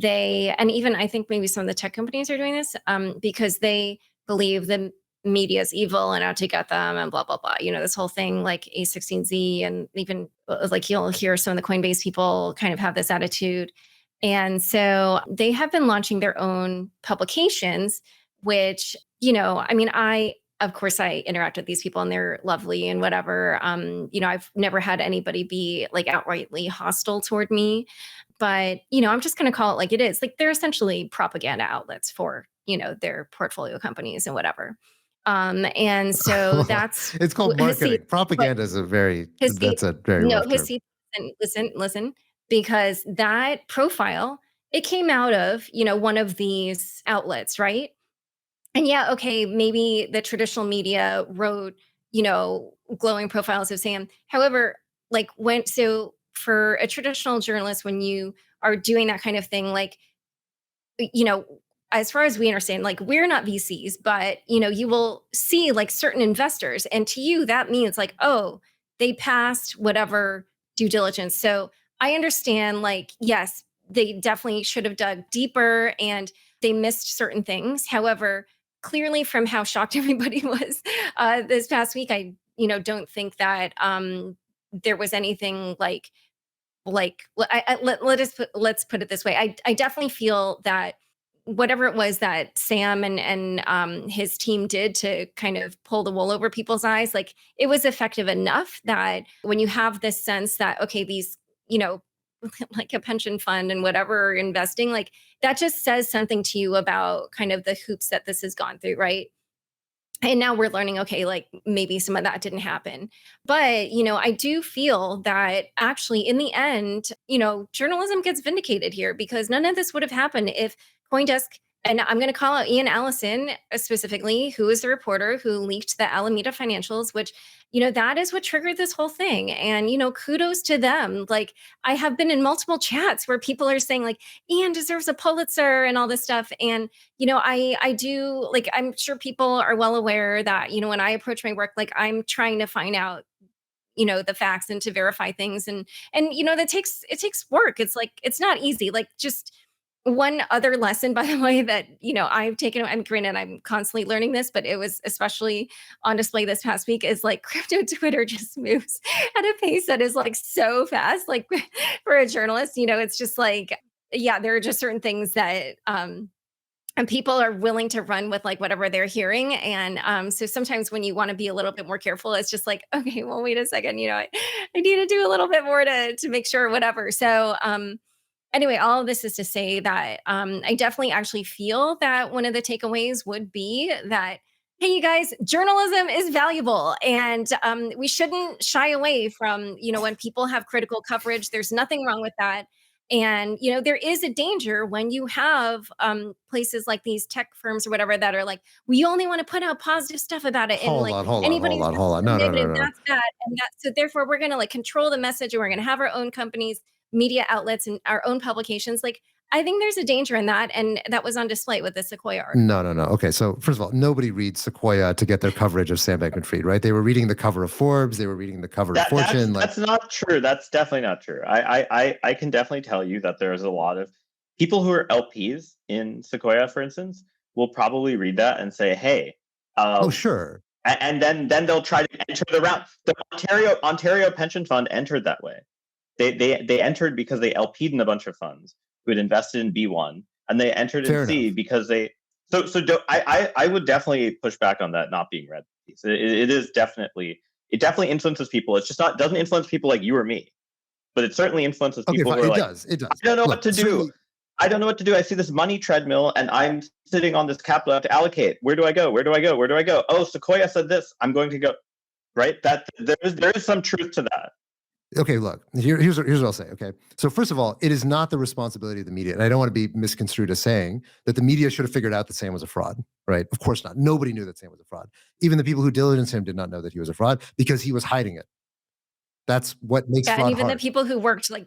and even I think maybe some of the tech companies are doing this because they believe the media is evil and out to get them and blah, blah, blah. This whole thing like A16Z, and even like you'll hear some of the Coinbase people kind of have this attitude. And so they have been launching their own publications, which, I mean, of course, I interact with these people and they're lovely and whatever. I've never had anybody be like outrightly hostile toward me, but, I'm just going to call it like it is. Like they're essentially propaganda outlets for, their portfolio companies and whatever. And so that's it's called marketing. Propaganda is that's a very rough term. Listen, because that profile, it came out of, one of these outlets, right? And yeah, okay, maybe the traditional media wrote, glowing profiles of Sam. However, like for a traditional journalist, when you are doing that kind of thing, like, as far as we understand, like we're not VCs, but, you will see like certain investors. And to you, that means like, oh, they passed whatever due diligence. So I understand like, yes, they definitely should have dug deeper and they missed certain things. However, clearly from how shocked everybody was this past week, I don't think that there was anything let's put it this way. I definitely feel that whatever it was that Sam and his team did to kind of pull the wool over people's eyes, like it was effective enough that when you have this sense that, okay, these, like a pension fund and whatever investing, like that just says something to you about kind of the hoops that this has gone through, right? And now we're learning, okay, like maybe some of that didn't happen. But, I do feel that actually in the end, journalism gets vindicated here because none of this would have happened if CoinDesk, and I'm going to call out Ian Allison specifically, who is the reporter who leaked the Alameda financials, which, that is what triggered this whole thing. And, kudos to them. Like I have been in multiple chats where people are saying like, Ian deserves a Pulitzer and all this stuff. And, I do, like, I'm sure people are well aware that, when I approach my work, like I'm trying to find out, the facts and to verify things. And, it takes work. It's like, it's not easy. Like just one other lesson, by the way, that, I've taken, I'm granted, I'm constantly learning this, but it was especially on display this past week is like crypto Twitter just moves at a pace that is like so fast. Like for a journalist, it's just like, yeah, there are just certain things that, and people are willing to run with like whatever they're hearing. And so sometimes when you want to be a little bit more careful, it's just like, okay, well, wait a second, I need to do a little bit more to make sure whatever. So, anyway, all of this is to say that I definitely actually feel that one of the takeaways would be that, hey, you guys, journalism is valuable, and we shouldn't shy away from, when people have critical coverage. There's nothing wrong with that. And, there is a danger when you have places like these tech firms or whatever that are like, we only want to put out positive stuff about it. Hold on. No. That's bad. And so therefore we're going to like control the message, and we're going to have our own companies, media outlets, and our own publications. Like, I think there's a danger in that. And that was on display with the Sequoia article. No. Okay, so first of all, nobody reads Sequoia to get their coverage of Sam Bankman-Fried, right? They were reading the cover of Forbes. They were reading the cover of Fortune. That's not true. That's definitely not true. I can definitely tell you that there's a lot of people who are LPs in Sequoia, for instance, will probably read that and say, hey. Oh, sure. And then they'll try to enter the round. The Ontario Pension Fund entered that way. They entered because they LP'd in a bunch of funds who had invested in B1, and they entered in C because they. I would definitely push back on that not being read. It definitely influences people. It's just doesn't influence people like you or me, but it certainly influences people who are like, it does. I don't know what to do. I don't know what to do. I see this money treadmill, and I'm sitting on this capital. I have to allocate. Where do I go? Oh, Sequoia said this. I'm going to go. Right. That there is some truth to that. Okay, look, here's what I'll say, okay? So first of all, it is not the responsibility of the media, and I don't want to be misconstrued as saying that the media should have figured out that Sam was a fraud, right? Of course not. Nobody knew that Sam was a fraud. Even the people who diligenced him did not know that he was a fraud because he was hiding it. That's what makes fraud and even hard. The people who worked at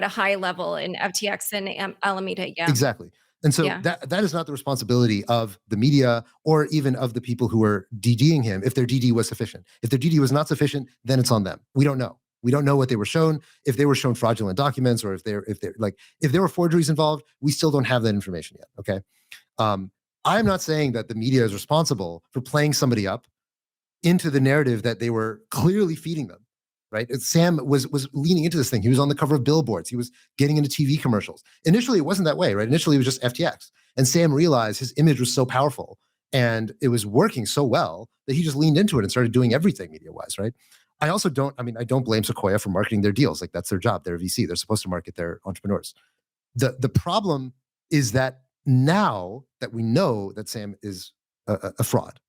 a high level in FTX and Alameda, Exactly. And so that is not the responsibility of the media or even of the people who are DDing him if their DD was sufficient. If their DD was not sufficient, then it's on them. We don't know. We don't know what they were shown, if they were shown fraudulent documents, or if there were forgeries involved. We still don't have that information yet. Okay, I'm not saying that the media is responsible for playing somebody up into the narrative that they were clearly feeding them. Right? Sam was leaning into this thing. He was on the cover of billboards. He was getting into TV commercials. Initially, it wasn't that way. Right? Initially, it was just FTX, and Sam realized his image was so powerful and it was working so well that he just leaned into it and started doing everything media-wise. Right? I don't blame Sequoia for marketing their deals. Like, that's their job. They're a VC. They're supposed to market their entrepreneurs. The problem is that now that we know that Sam is a fraud,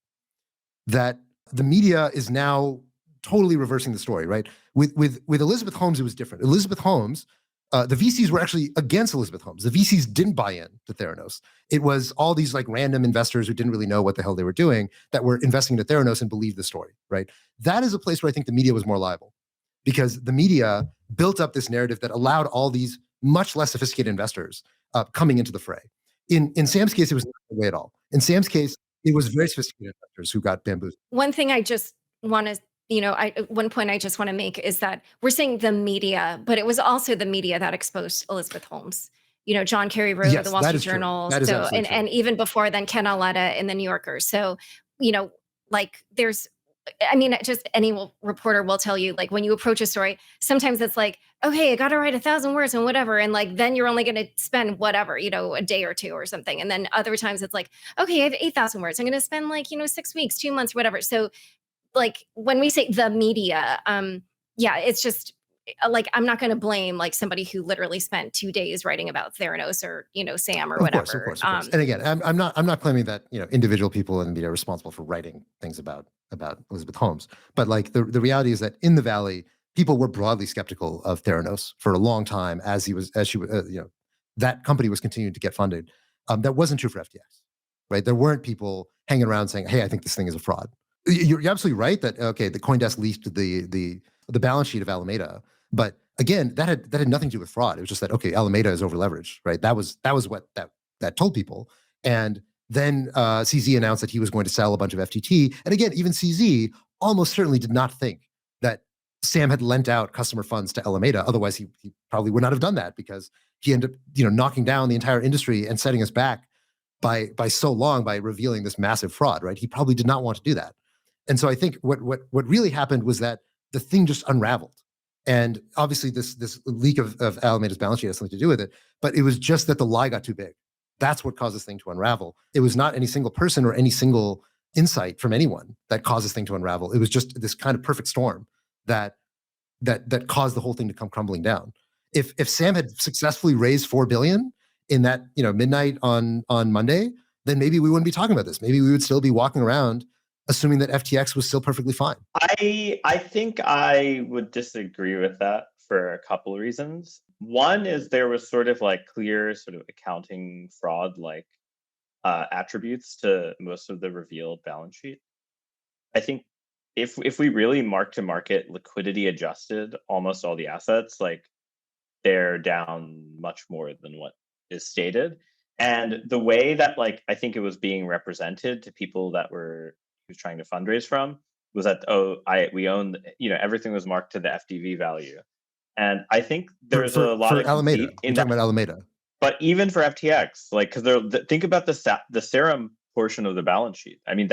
that the media is now totally reversing the story, right? With Elizabeth Holmes, it was different. Elizabeth Holmes, the VCs were actually against Elizabeth Holmes. The VCs didn't buy in to Theranos. It was all these like random investors who didn't really know what the hell they were doing that were investing into Theranos and believed the story, right? That is a place where I think the media was more liable, because the media built up this narrative that allowed all these much less sophisticated investors coming into the fray. In Sam's case, it was not the way at all. In Sam's case, it was very sophisticated investors who got bamboozled. One thing I just want to one point I just want to make is that we're saying the media, but it was also the media that exposed Elizabeth Holmes. John Kerry wrote the Wall Street Journal. So, and even before then, Ken Auletta in the New Yorker. So, just any reporter will tell you, like, when you approach a story, sometimes it's like, okay, I got to write 1,000 words and whatever. And like, then you're only going to spend whatever, a day or two or something. And then other times it's like, okay, I have 8,000 words. I'm going to spend 6 weeks, 2 months, whatever. So, like, when we say the media, it's just like, I'm not going to blame somebody who literally spent 2 days writing about Theranos or Sam or whatever. Of course. And again, I'm not claiming that individual people in the media are responsible for writing things about Elizabeth Holmes, but like the reality is that in the Valley, people were broadly skeptical of Theranos for a long time as that company was continuing to get funded. That wasn't true for FTX, right? There weren't people hanging around saying, "Hey, I think this thing is a fraud." You're absolutely right that the CoinDesk leaked the balance sheet of Alameda, but again, that had nothing to do with fraud. It was just that Alameda is over leveraged, right? That was what that told people. And then CZ announced that he was going to sell a bunch of FTT, and again, even CZ almost certainly did not think that Sam had lent out customer funds to Alameda. Otherwise, he probably would not have done that, because he ended up knocking down the entire industry and setting us back by so long by revealing this massive fraud, right? He probably did not want to do that. And so I think what really happened was that the thing just unraveled. And obviously this leak of Alameda's balance sheet has something to do with it, but it was just that the lie got too big. That's what caused this thing to unravel. It was not any single person or any single insight from anyone that caused this thing to unravel. It was just this kind of perfect storm that caused the whole thing to come crumbling down. if Sam had successfully raised $4 billion in that midnight on Monday, then maybe we wouldn't be talking about this. Maybe we would still be walking around assuming that FTX was still perfectly fine. I think I would disagree with that for a couple of reasons. One is there was sort of like clear sort of accounting fraud like attributes to most of the revealed balance sheet. I think if we really mark to market liquidity adjusted almost all the assets, like they're down much more than what is stated. And the way that like I think it was being represented to people that he was trying to fundraise from was that we own everything was marked to the FDV value. And I think there's a lot of Alameda. We're talking about Alameda. But even for FTX, like because think about the Serum portion of the balance sheet. I mean,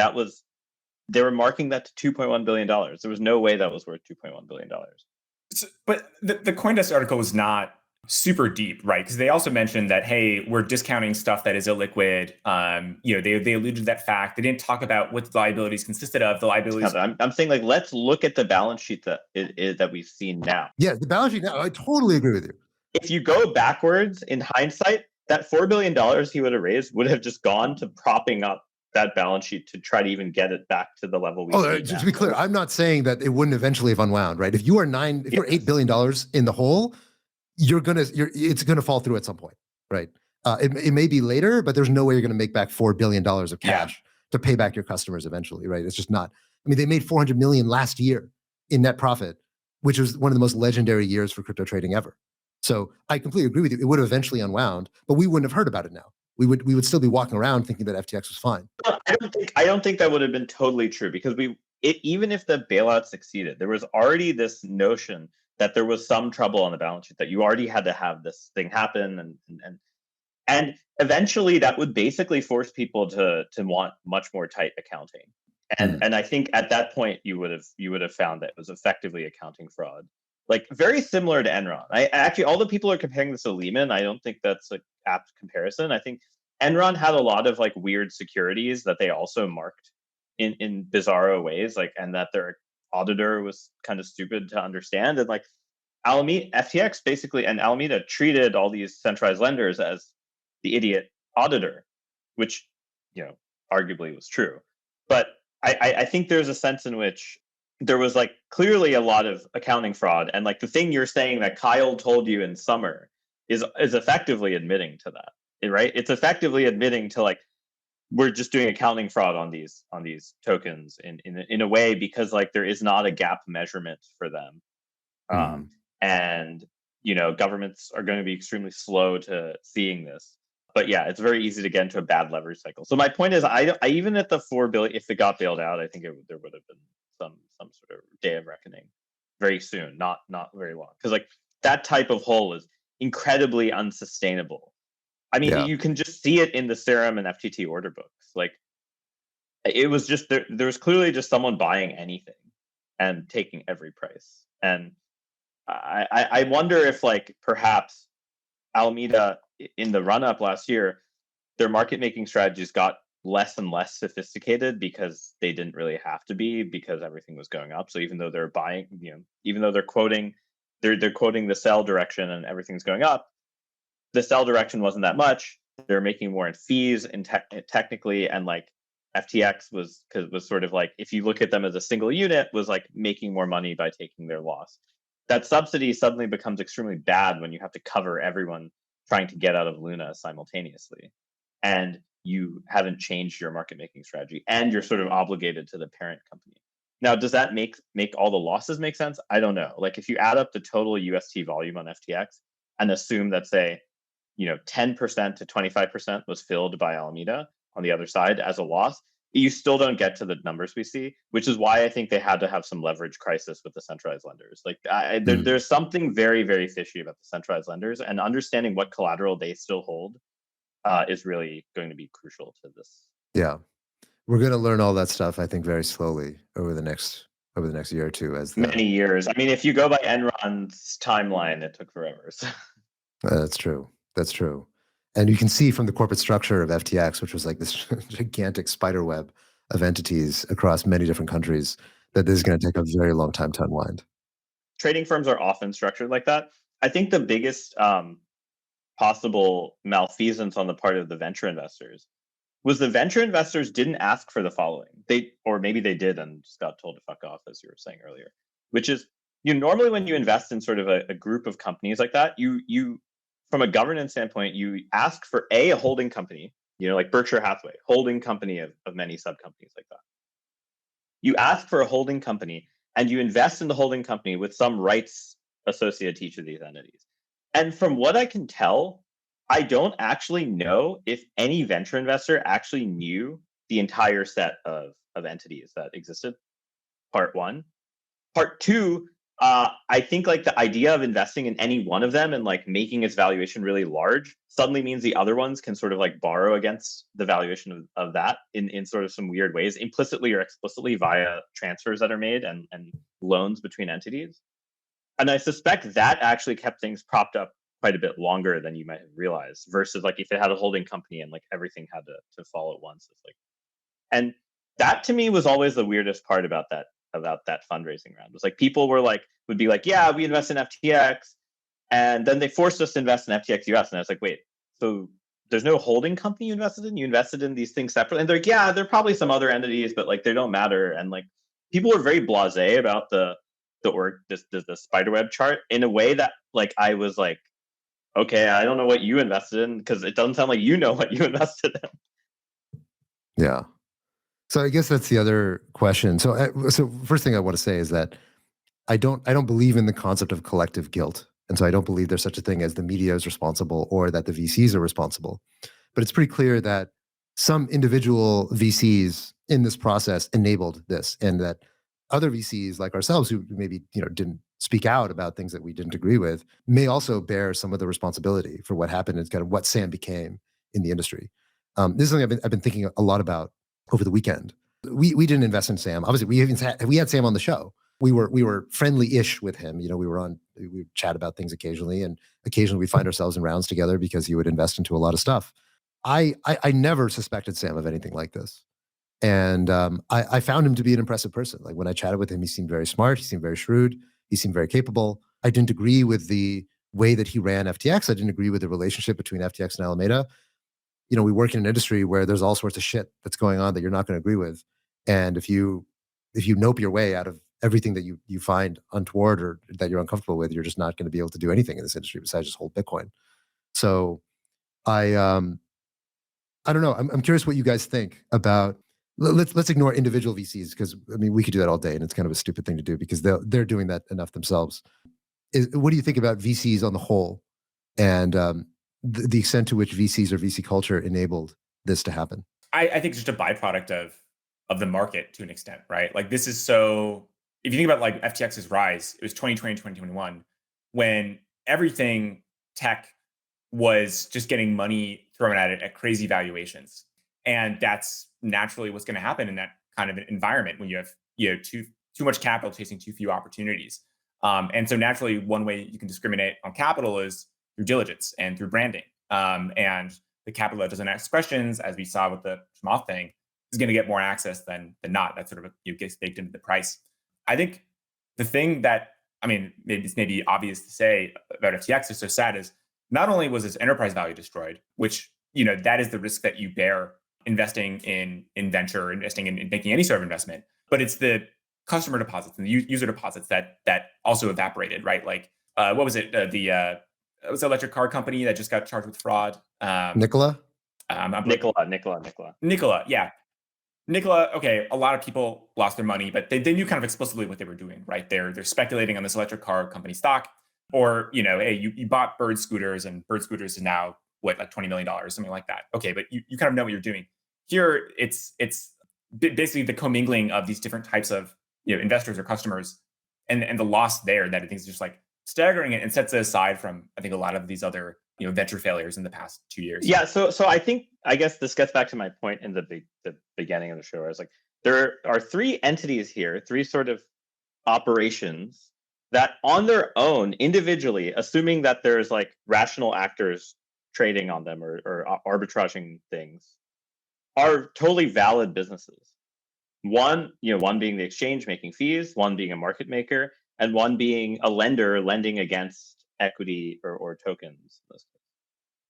they were marking that to $2.1 billion. There was no way that was worth $2.1 billion. So, but the CoinDesk article was not super deep, right? Because they also mentioned that, hey, we're discounting stuff that is illiquid. They alluded to that fact. They didn't talk about what the liabilities consisted of. The liabilities. I'm saying like let's look at the balance sheet that we've seen now. Yeah, the balance sheet now. I totally agree with you. If you go backwards in hindsight, that $4 billion he would have raised would have just gone to propping up that balance sheet to try to even get it back to the level we see to now. be clear, I'm not saying that it wouldn't eventually have unwound, right? If you're $8 billion in the hole, it's gonna fall through at some point, right? It may be later, but there's no way you're gonna make back $4 billion of cash to pay back your customers eventually, right? It's just not. I mean, they made $400 million last year in net profit, which was one of the most legendary years for crypto trading ever. So I completely agree with you. It would have eventually unwound, but we wouldn't have heard about it now. We would still be walking around thinking that FTX was fine. I don't think that would have been totally true because even if the bailout succeeded, there was already this notion that there was some trouble on the balance sheet, that you already had to have this thing happen, and eventually that would basically force people to want much more tight accounting. And I think at that point you would have found that it was effectively accounting fraud. Like very similar to Enron. Actually, all the people are comparing this to Lehman. I don't think that's an apt comparison. I think Enron had a lot of like weird securities that they also marked in bizarro ways, like, and that their auditor was kind of stupid to understand. And like FTX basically and Alameda treated all these centralized lenders as the idiot auditor, which arguably was true. But I think there's a sense in which there was like clearly a lot of accounting fraud, and like the thing you're saying that Kyle told you in summer is effectively admitting to that, right? It's effectively admitting to like we're just doing accounting fraud on these tokens in a way because like there is not a gap measurement for them, and governments are going to be extremely slow to seeing this. But yeah, it's very easy to get into a bad leverage cycle. So my point is, I even at the $4 billion, if it got bailed out, I think there would have been some sort of day of reckoning very soon, not very long, because like that type of hole is incredibly unsustainable. I mean, you can just see it in the Serum and FTT order books. Like it was just there was clearly just someone buying anything and taking every price. And I wonder if like perhaps Alameda in the run up last year, their market making strategies got less and less sophisticated because they didn't really have to be, because everything was going up. So even though they're buying, even though they're quoting the sell direction and everything's going up, the sell direction wasn't that much. They're making more in fees and technically, and like FTX was sort of like, if you look at them as a single unit, was like making more money by taking their loss. That subsidy suddenly becomes extremely bad when you have to cover everyone trying to get out of Luna simultaneously, and you haven't changed your market making strategy, and you're sort of obligated to the parent company. Now, does that make all the losses make sense? I don't know. Like if you add up the total UST volume on FTX and assume that, say, 10% to 25% was filled by Alameda on the other side as a loss, you still don't get to the numbers we see, which is why I think they had to have some leverage crisis with the centralized lenders. Like there's something very, very fishy about the centralized lenders, and understanding what collateral they still hold is really going to be crucial to this. Yeah, we're going to learn all that stuff, I think, very slowly over the next year or two. Many years. I mean, if you go by Enron's timeline, it took forever. So. That's true. That's true. And you can see from the corporate structure of FTX, which was like this gigantic spider web of entities across many different countries, that this is going to take a very long time to unwind. Trading firms are often structured like that. I think the biggest possible malfeasance on the part of the venture investors was the venture investors didn't ask for the following. Or maybe they did and just got told to fuck off, as you were saying earlier, which is, normally when you invest in sort of a group of companies like that, you from a governance standpoint, you ask for a holding company, like Berkshire Hathaway, holding company of many sub companies like that. You ask for a holding company and you invest in the holding company with some rights associated to each of these entities. And from what I can tell, I don't actually know if any venture investor actually knew the entire set of entities that existed. Part one. Part two, I think like the idea of investing in any one of them and like making its valuation really large suddenly means the other ones can sort of like borrow against the valuation of that in sort of some weird ways, implicitly or explicitly via transfers that are made and loans between entities. And I suspect that actually kept things propped up quite a bit longer than you might have realized, versus like if it had a holding company and like everything had to fall at once. It's like, and that to me was always the weirdest part about that fundraising round. Was like people would be like, yeah, we invest in FTX, and then they forced us to invest in FTX US, and I was like, wait, so there's no holding company you invested in? You invested in these things separately? And they're like, yeah, there are probably some other entities, but like they don't matter. And like people were very blasé about the spiderweb chart in a way that like I was like, okay, I don't know what you invested in, because it doesn't sound like you know what you invested in. Yeah. So I guess that's the other question. So first thing I want to say is that I don't believe in the concept of collective guilt. And so I don't believe there's such a thing as the media is responsible or that the VCs are responsible. But it's pretty clear that some individual VCs in this process enabled this, and that other VCs like ourselves who maybe didn't speak out about things that we didn't agree with may also bear some of the responsibility for what happened and kind of what Sam became in the industry. This is something I've been thinking a lot about over the weekend. We didn't invest in Sam. Obviously, we had Sam on the show. We were friendly-ish with him. We would chat about things occasionally, and occasionally we find ourselves in rounds together because he would invest into a lot of stuff. I never suspected Sam of anything like this. And I found him to be an impressive person. Like when I chatted with him, he seemed very smart. He seemed very shrewd. He seemed very capable. I didn't agree with the way that he ran FTX. I didn't agree with the relationship between FTX and Alameda. We work in an industry where there's all sorts of shit that's going on that you're not going to agree with. And if you nope your way out of everything that you find untoward or that you're uncomfortable with, you're just not going to be able to do anything in this industry besides just hold Bitcoin. So I don't know. I'm curious what you guys think about. Let's ignore individual VCs, because I mean we could do that all day, and it's kind of a stupid thing to do because they're doing that enough themselves. What do you think about VCs on the whole, and the extent to which VCs or VC culture enabled this to happen? I think it's just a byproduct of the market to an extent, right? Like this is so. If you think about like FTX's rise, it was 2020, 2021, when everything tech was just getting money thrown at it at crazy valuations. And that's naturally what's going to happen in that kind of environment when you have too much capital chasing too few opportunities. And so naturally, one way you can discriminate on capital is through diligence and through branding. And the capital that doesn't ask questions, as we saw with the Schmidt thing, is going to get more access than not. That sort of gets baked into the price. I think the thing that, I mean, it's maybe obvious to say about FTX is so sad is not only was its enterprise value destroyed, which, that is the risk that you bear investing in venture, investing in making any sort of investment, but it's the customer deposits and the user deposits that also evaporated, right? Like, what was it? It was the electric car company that just got charged with fraud. Nikola? Nikola, yeah. Nikola, okay, a lot of people lost their money, but they knew kind of explicitly what they were doing, right? They're speculating on this electric car company stock, or, hey, you bought Bird Scooters, and Bird Scooters is now, what, like $20 million, something like that. Okay, but you kind of know what you're doing. Here, it's basically the commingling of these different types of investors or customers, and the loss there that I think is just like staggering it and sets it aside from, I think, a lot of these other venture failures in the past 2 years. Yeah, so I guess this gets back to my point in the beginning of the show. I was like, there are three entities here, three sort of operations that on their own, individually, assuming that there's like rational actors trading on them or arbitraging things, are totally valid businesses. One being the exchange making fees, one being a market maker, and one being a lender lending against equity or tokens.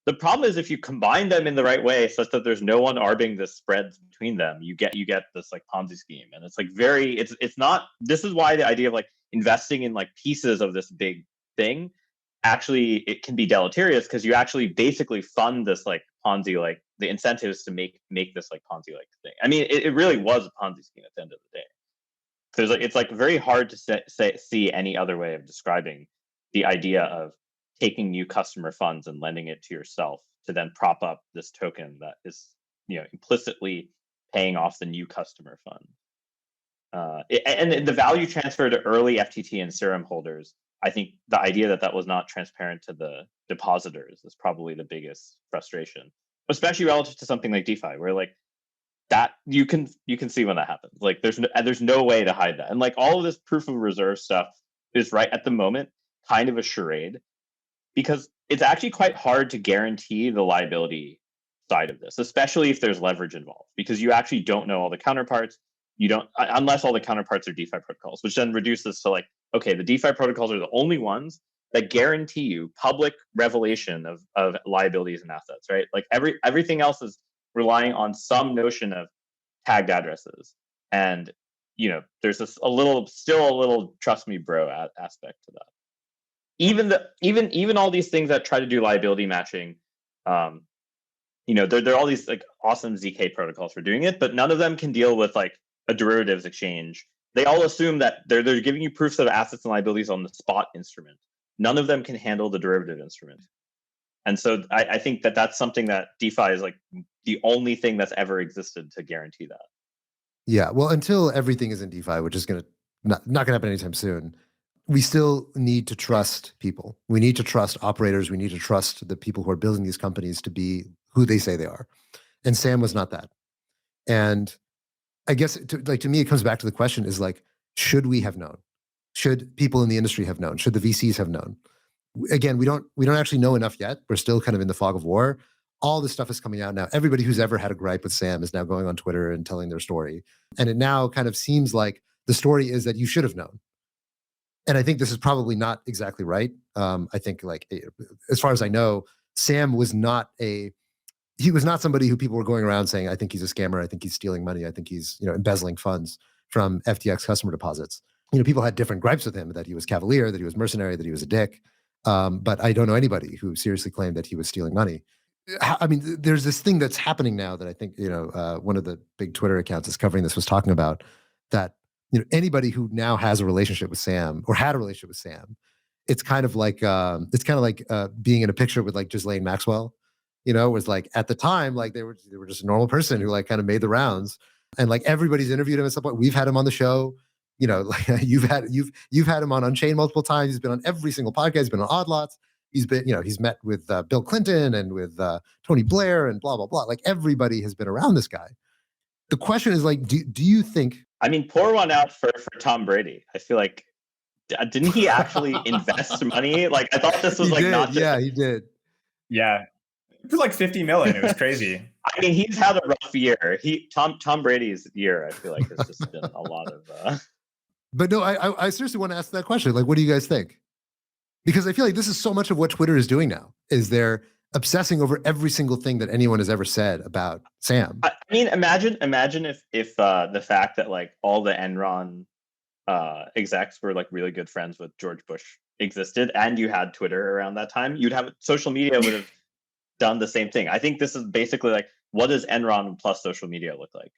The problem is if you combine them in the right way such that there's no one arbing the spreads between them, you get this like Ponzi scheme. And it's like it's not, this is why the idea of like investing in like pieces of this big thing, actually it can be deleterious because you actually basically fund this like Ponzi, like the incentives to make this like Ponzi like thing. I mean, it really was a Ponzi scheme at the end of the day. There's like, it's like very hard to see any other way of describing the idea of taking new customer funds and lending it to yourself to then prop up this token that is, implicitly paying off the new customer fund. And the value transfer to early FTT and Serum holders, I think the idea that was not transparent to the depositors is probably the biggest frustration, especially relative to something like DeFi, where like that you can see when that happens. Like there's no way to hide that, and like all of this proof of reserve stuff is right at the moment kind of a charade, because it's actually quite hard to guarantee the liability side of this, especially if there's leverage involved, because you actually don't know all the counterparts. You don't, unless all the counterparts are DeFi protocols, which then reduces to like, okay, the DeFi protocols are the only ones that guarantee you public revelation of liabilities and assets, right? Like everything else is relying on some notion of tagged addresses. And, there's still a little trust me bro aspect to that. Even all these things that try to do liability matching, there are all these like awesome ZK protocols for doing it, but none of them can deal with like a derivatives exchange. They all assume that they're giving you proofs of assets and liabilities on the spot instrument. None of them can handle the derivative instrument. And so I think that's something that DeFi is like the only thing that's ever existed to guarantee that. Yeah, well, until everything is in DeFi, which is not going to happen anytime soon, we still need to trust people. We need to trust operators. We need to trust the people who are building these companies to be who they say they are. And Sam was not that. And I guess to me, it comes back to the question is like, should we have known? Should people in the industry have known? Should the VCs have known? Again, we don't actually know enough yet. We're still kind of in the fog of war. All this stuff is coming out now. Everybody who's ever had a gripe with Sam is now going on Twitter and telling their story. And it now kind of seems like the story is that you should have known. And I think this is probably not exactly right. I think like, as far as I know, Sam was not somebody who people were going around saying, I think he's a scammer. I think he's stealing money. I think he's, embezzling funds from FTX customer deposits. People had different gripes with him, that he was cavalier, that he was mercenary, that he was a dick. But I don't know anybody who seriously claimed that he was stealing money. I mean, there's this thing that's happening now that I think, one of the big Twitter accounts that's covering this was talking about, that anybody who now has a relationship with Sam or had a relationship with Sam, it's kind of like being in a picture with like Ghislaine Maxwell, was like at the time, like they were just a normal person who like kind of made the rounds, and like everybody's interviewed him at some point. We've had him on the show, like you've had him on Unchained multiple times. He's been on every single podcast. He's been on Odd Lots. He's been, he's met with Bill Clinton and with Tony Blair and blah, blah, blah. Like everybody has been around this guy. The question is like, do you think? I mean, pour one out for Tom Brady. I feel like, didn't he actually invest money? Like, I thought this was he like did, not just. Yeah, he did. Yeah. It was like 50 million. It was crazy. I mean, he's had a rough year. Tom Brady's year, I feel like, has just been a lot of. But no, I seriously want to ask that question. Like, what do you guys think? Because I feel like this is so much of what Twitter is doing now, is they're obsessing over every single thing that anyone has ever said about Sam. I mean, imagine if the fact that like all the Enron execs were like really good friends with George Bush existed, and you had Twitter around that time, social media would have done the same thing. I think this is basically like, what does Enron plus social media look like?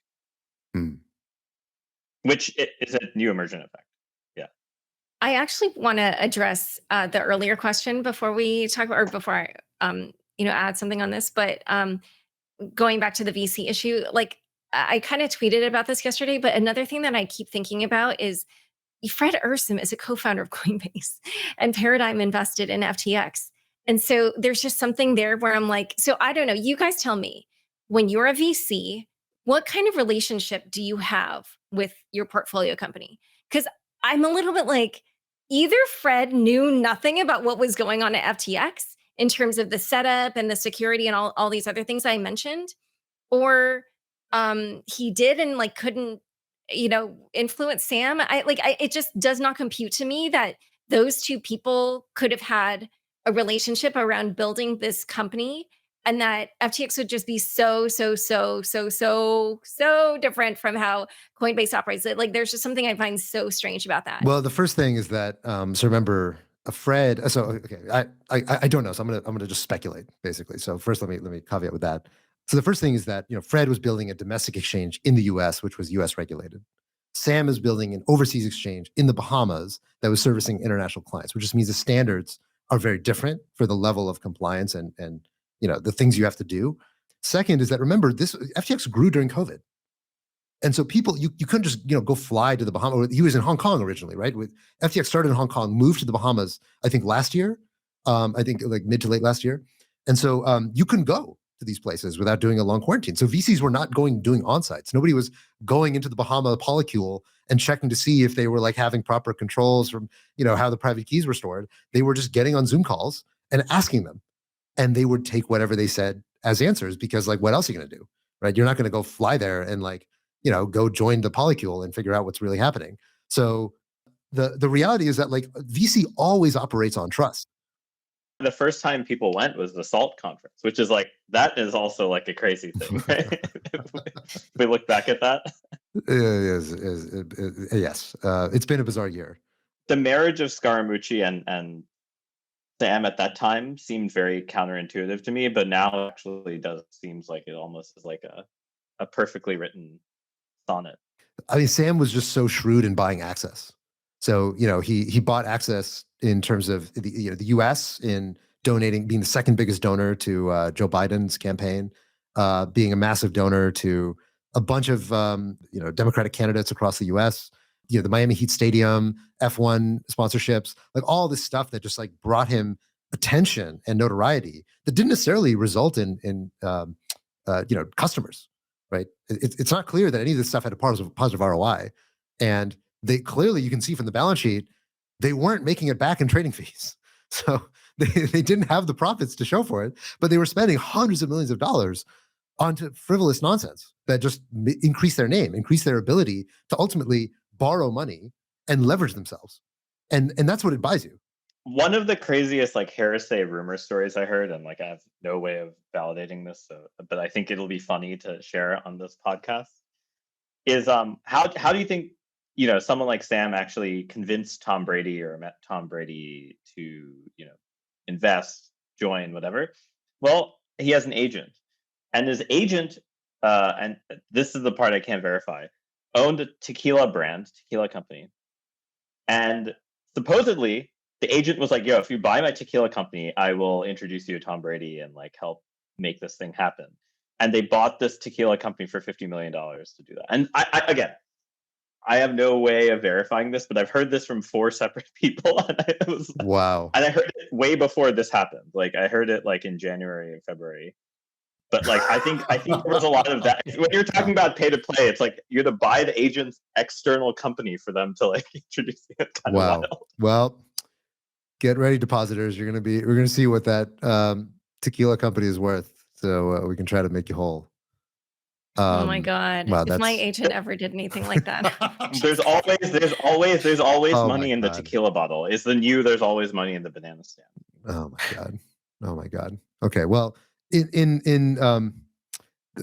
Which is a new emergent effect. Yeah. I actually want to address the earlier question before we talk about, or before I, add something on this. But going back to the VC issue, like I kind of tweeted about this yesterday. But another thing that I keep thinking about is Fred Ursum is a co-founder of Coinbase, and Paradigm invested in FTX. And so there's just something there where I'm like, so I don't know. You guys tell me, when you're a VC, what kind of relationship do you have with your portfolio company? Because I'm a little bit like, either Fred knew nothing about what was going on at FTX in terms of the setup and the security and all these other things I mentioned, or he did and like couldn't, influence Sam. It just does not compute to me that those two people could have had a relationship around building this company, and that FTX would just be so different from how Coinbase operates. Like, there's just something I find so strange about that. Well, the first thing is that so remember Fred. So okay, I don't know. So I'm gonna just speculate basically. So first, let me caveat with that. So the first thing is that Fred was building a domestic exchange in the U.S., which was U.S. regulated. Sam is building an overseas exchange in the Bahamas that was servicing international clients, which just means the standards are very different for the level of compliance and the things you have to do. Second is that, remember, this FTX grew during COVID. And so people, you couldn't just go fly to the Bahamas. He was in Hong Kong originally, right? With FTX started in Hong Kong, moved to the Bahamas, I think last year, I think like mid to late last year. And so you couldn't go to these places without doing a long quarantine. So VCs were not doing on-sites. Nobody was going into the Bahama polycule and checking to see if they were like having proper controls from how the private keys were stored. They were just getting on Zoom calls and asking them, and they would take whatever they said as answers, because like, what else are you going to do, right? You're not going to go fly there and like go join the polycule and figure out what's really happening. So the reality is that like VC always operates on trust. The first time people went was the SALT conference, which is like, that is also like a crazy thing, right? If we look back at that. Yes. It's been a bizarre year. The marriage of Scaramucci and Sam at that time seemed very counterintuitive to me, but now actually seems like it almost is like a perfectly written sonnet. I mean, Sam was just so shrewd in buying access. So, he bought access in terms of the U.S. in donating, being the second biggest donor to Joe Biden's campaign, being a massive donor to a bunch of Democratic candidates across the U.S. The Miami Heat Stadium, F1 sponsorships, like all this stuff that just like brought him attention and notoriety that didn't necessarily result in customers, right? It's not clear that any of this stuff had a positive ROI, and they clearly, you can see from the balance sheet, they weren't making it back in trading fees. So they didn't have the profits to show for it, but they were spending hundreds of millions of dollars onto frivolous nonsense that just increased their name, increased their ability to ultimately borrow money and leverage themselves. And that's what it buys you. One of the craziest like heresy rumor stories I heard, and like I have no way of validating this, but I think it'll be funny to share on this podcast, is how do you think someone like Sam actually convinced Tom Brady or met Tom Brady to invest, join, whatever? Well, he has an agent, and his agent, and this is the part I can't verify, owned a tequila company, and supposedly the agent was like, "Yo, if you buy my tequila company, I will introduce you to Tom Brady and like help make this thing happen." And they bought this tequila company for $50 million to do that. And I have no way of verifying this, but I've heard this from 4 separate people. And wow. And I heard it way before this happened. Like I heard it like in January and February. But like I think there was a lot of that. When you're talking about pay to play, it's like you have to buy the agent's external company for them to like introduce you. It's kind of wild. Well, get ready, depositors. We're gonna see what that tequila company is worth, so we can try to make you whole. Oh my God! Wow, if my agent ever did anything like that, there's always money in the tequila bottle. It's the new. There's always money in the banana stand. Oh my God. Okay, well, in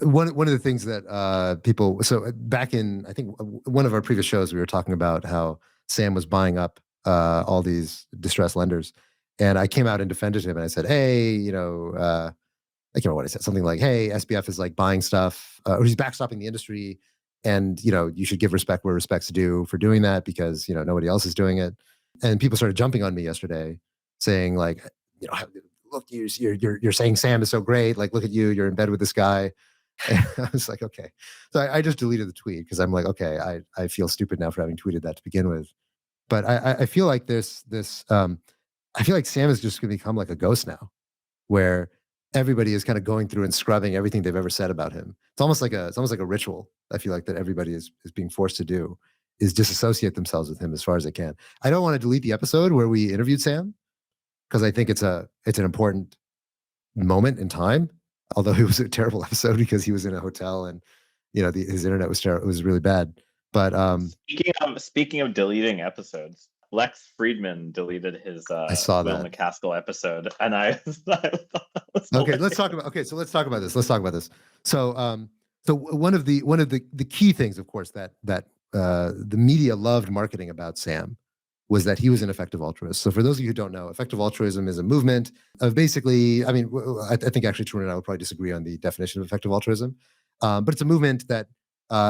one of the things that people, so back in, I think one of our previous shows, we were talking about how Sam was buying up all these distressed lenders, and I came out and defended him, and I said, hey, I can't remember what I said. Something like, "Hey, SBF is like buying stuff, or he's backstopping the industry, and you should give respect where respect's due for doing that because nobody else is doing it." And people started jumping on me yesterday, saying like, "Look, you're saying Sam is so great. Like, look at you, you're in bed with this guy." And I was like, okay. So I just deleted the tweet because I'm like, okay, I feel stupid now for having tweeted that to begin with. But I feel like this I feel like Sam is just going to become like a ghost now, where everybody is kind of going through and scrubbing everything they've ever said about him. It's almost like a ritual. I feel like that everybody is being forced to do, is disassociate themselves with him as far as they can. I don't want to delete the episode where we interviewed Sam because I think it's an important moment in time. Although it was a terrible episode because he was in a hotel and his internet was terrible. It was really bad. But speaking of deleting episodes, Lex Friedman deleted his I saw Will that. McCaskill episode, and I thought that was Okay, let's hilarious. talk about. Okay, so let's talk about this. So, so one of the key things, of course, that the media loved marketing about Sam was that he was an effective altruist. So for those of you who don't know, effective altruism is a movement of basically, I mean, I think actually Tarun and I would probably disagree on the definition of effective altruism, but it's a movement that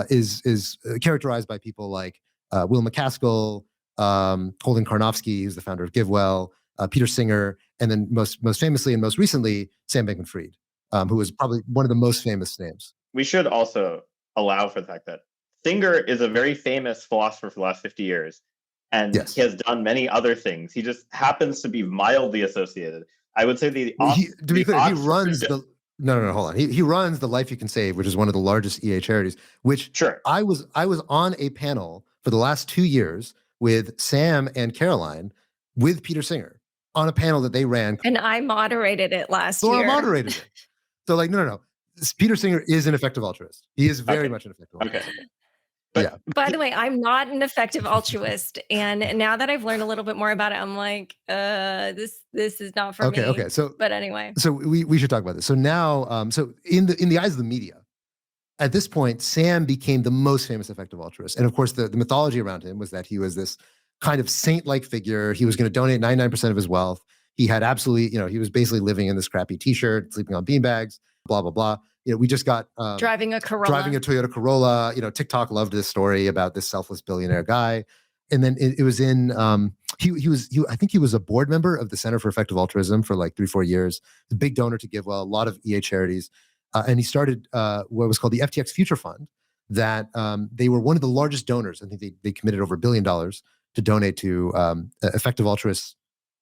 is characterized by people like Will McCaskill, Holden Karnofsky, who's the founder of GiveWell, Peter Singer, and then most famously and most recently, Sam Bankman-Fried, who was probably one of the most famous names. We should also allow for the fact that Singer is a very famous philosopher for the last 50 years. And Yes. he has done many other things. He just happens to be mildly associated. I would say To be clear, he runs Oxford- the no, hold on. He runs the Life You Can Save, which is one of the largest EA charities. Which Sure. I was on a panel for the last 2 years with Sam and Caroline, with Peter Singer, on a panel that they ran. And I moderated it last Laura year. moderated it. So like, no. Peter Singer is an effective altruist. He is very Okay. much an effective altruist. Okay. Yeah. By the way, I'm not an effective altruist, and now that I've learned a little bit more about it, I'm like, this is not for me. Okay. So, but anyway, so we should talk about this. So now, so in the eyes of the media, at this point, Sam became the most famous effective altruist, and of course, the mythology around him was that he was this kind of saint-like figure. He was going to donate 99% of his wealth. He had absolutely, he was basically living in this crappy T-shirt, sleeping on beanbags, blah blah blah. We just got driving a Corolla. Driving a Toyota Corolla. TikTok loved this story about this selfless billionaire guy. And then it was in, I think he was a board member of the Center for Effective Altruism for like 3-4 years, a big donor to GiveWell, a lot of EA charities. And he started what was called the FTX Future Fund, that they were one of the largest donors. I think they committed over $1 billion to donate to effective altruist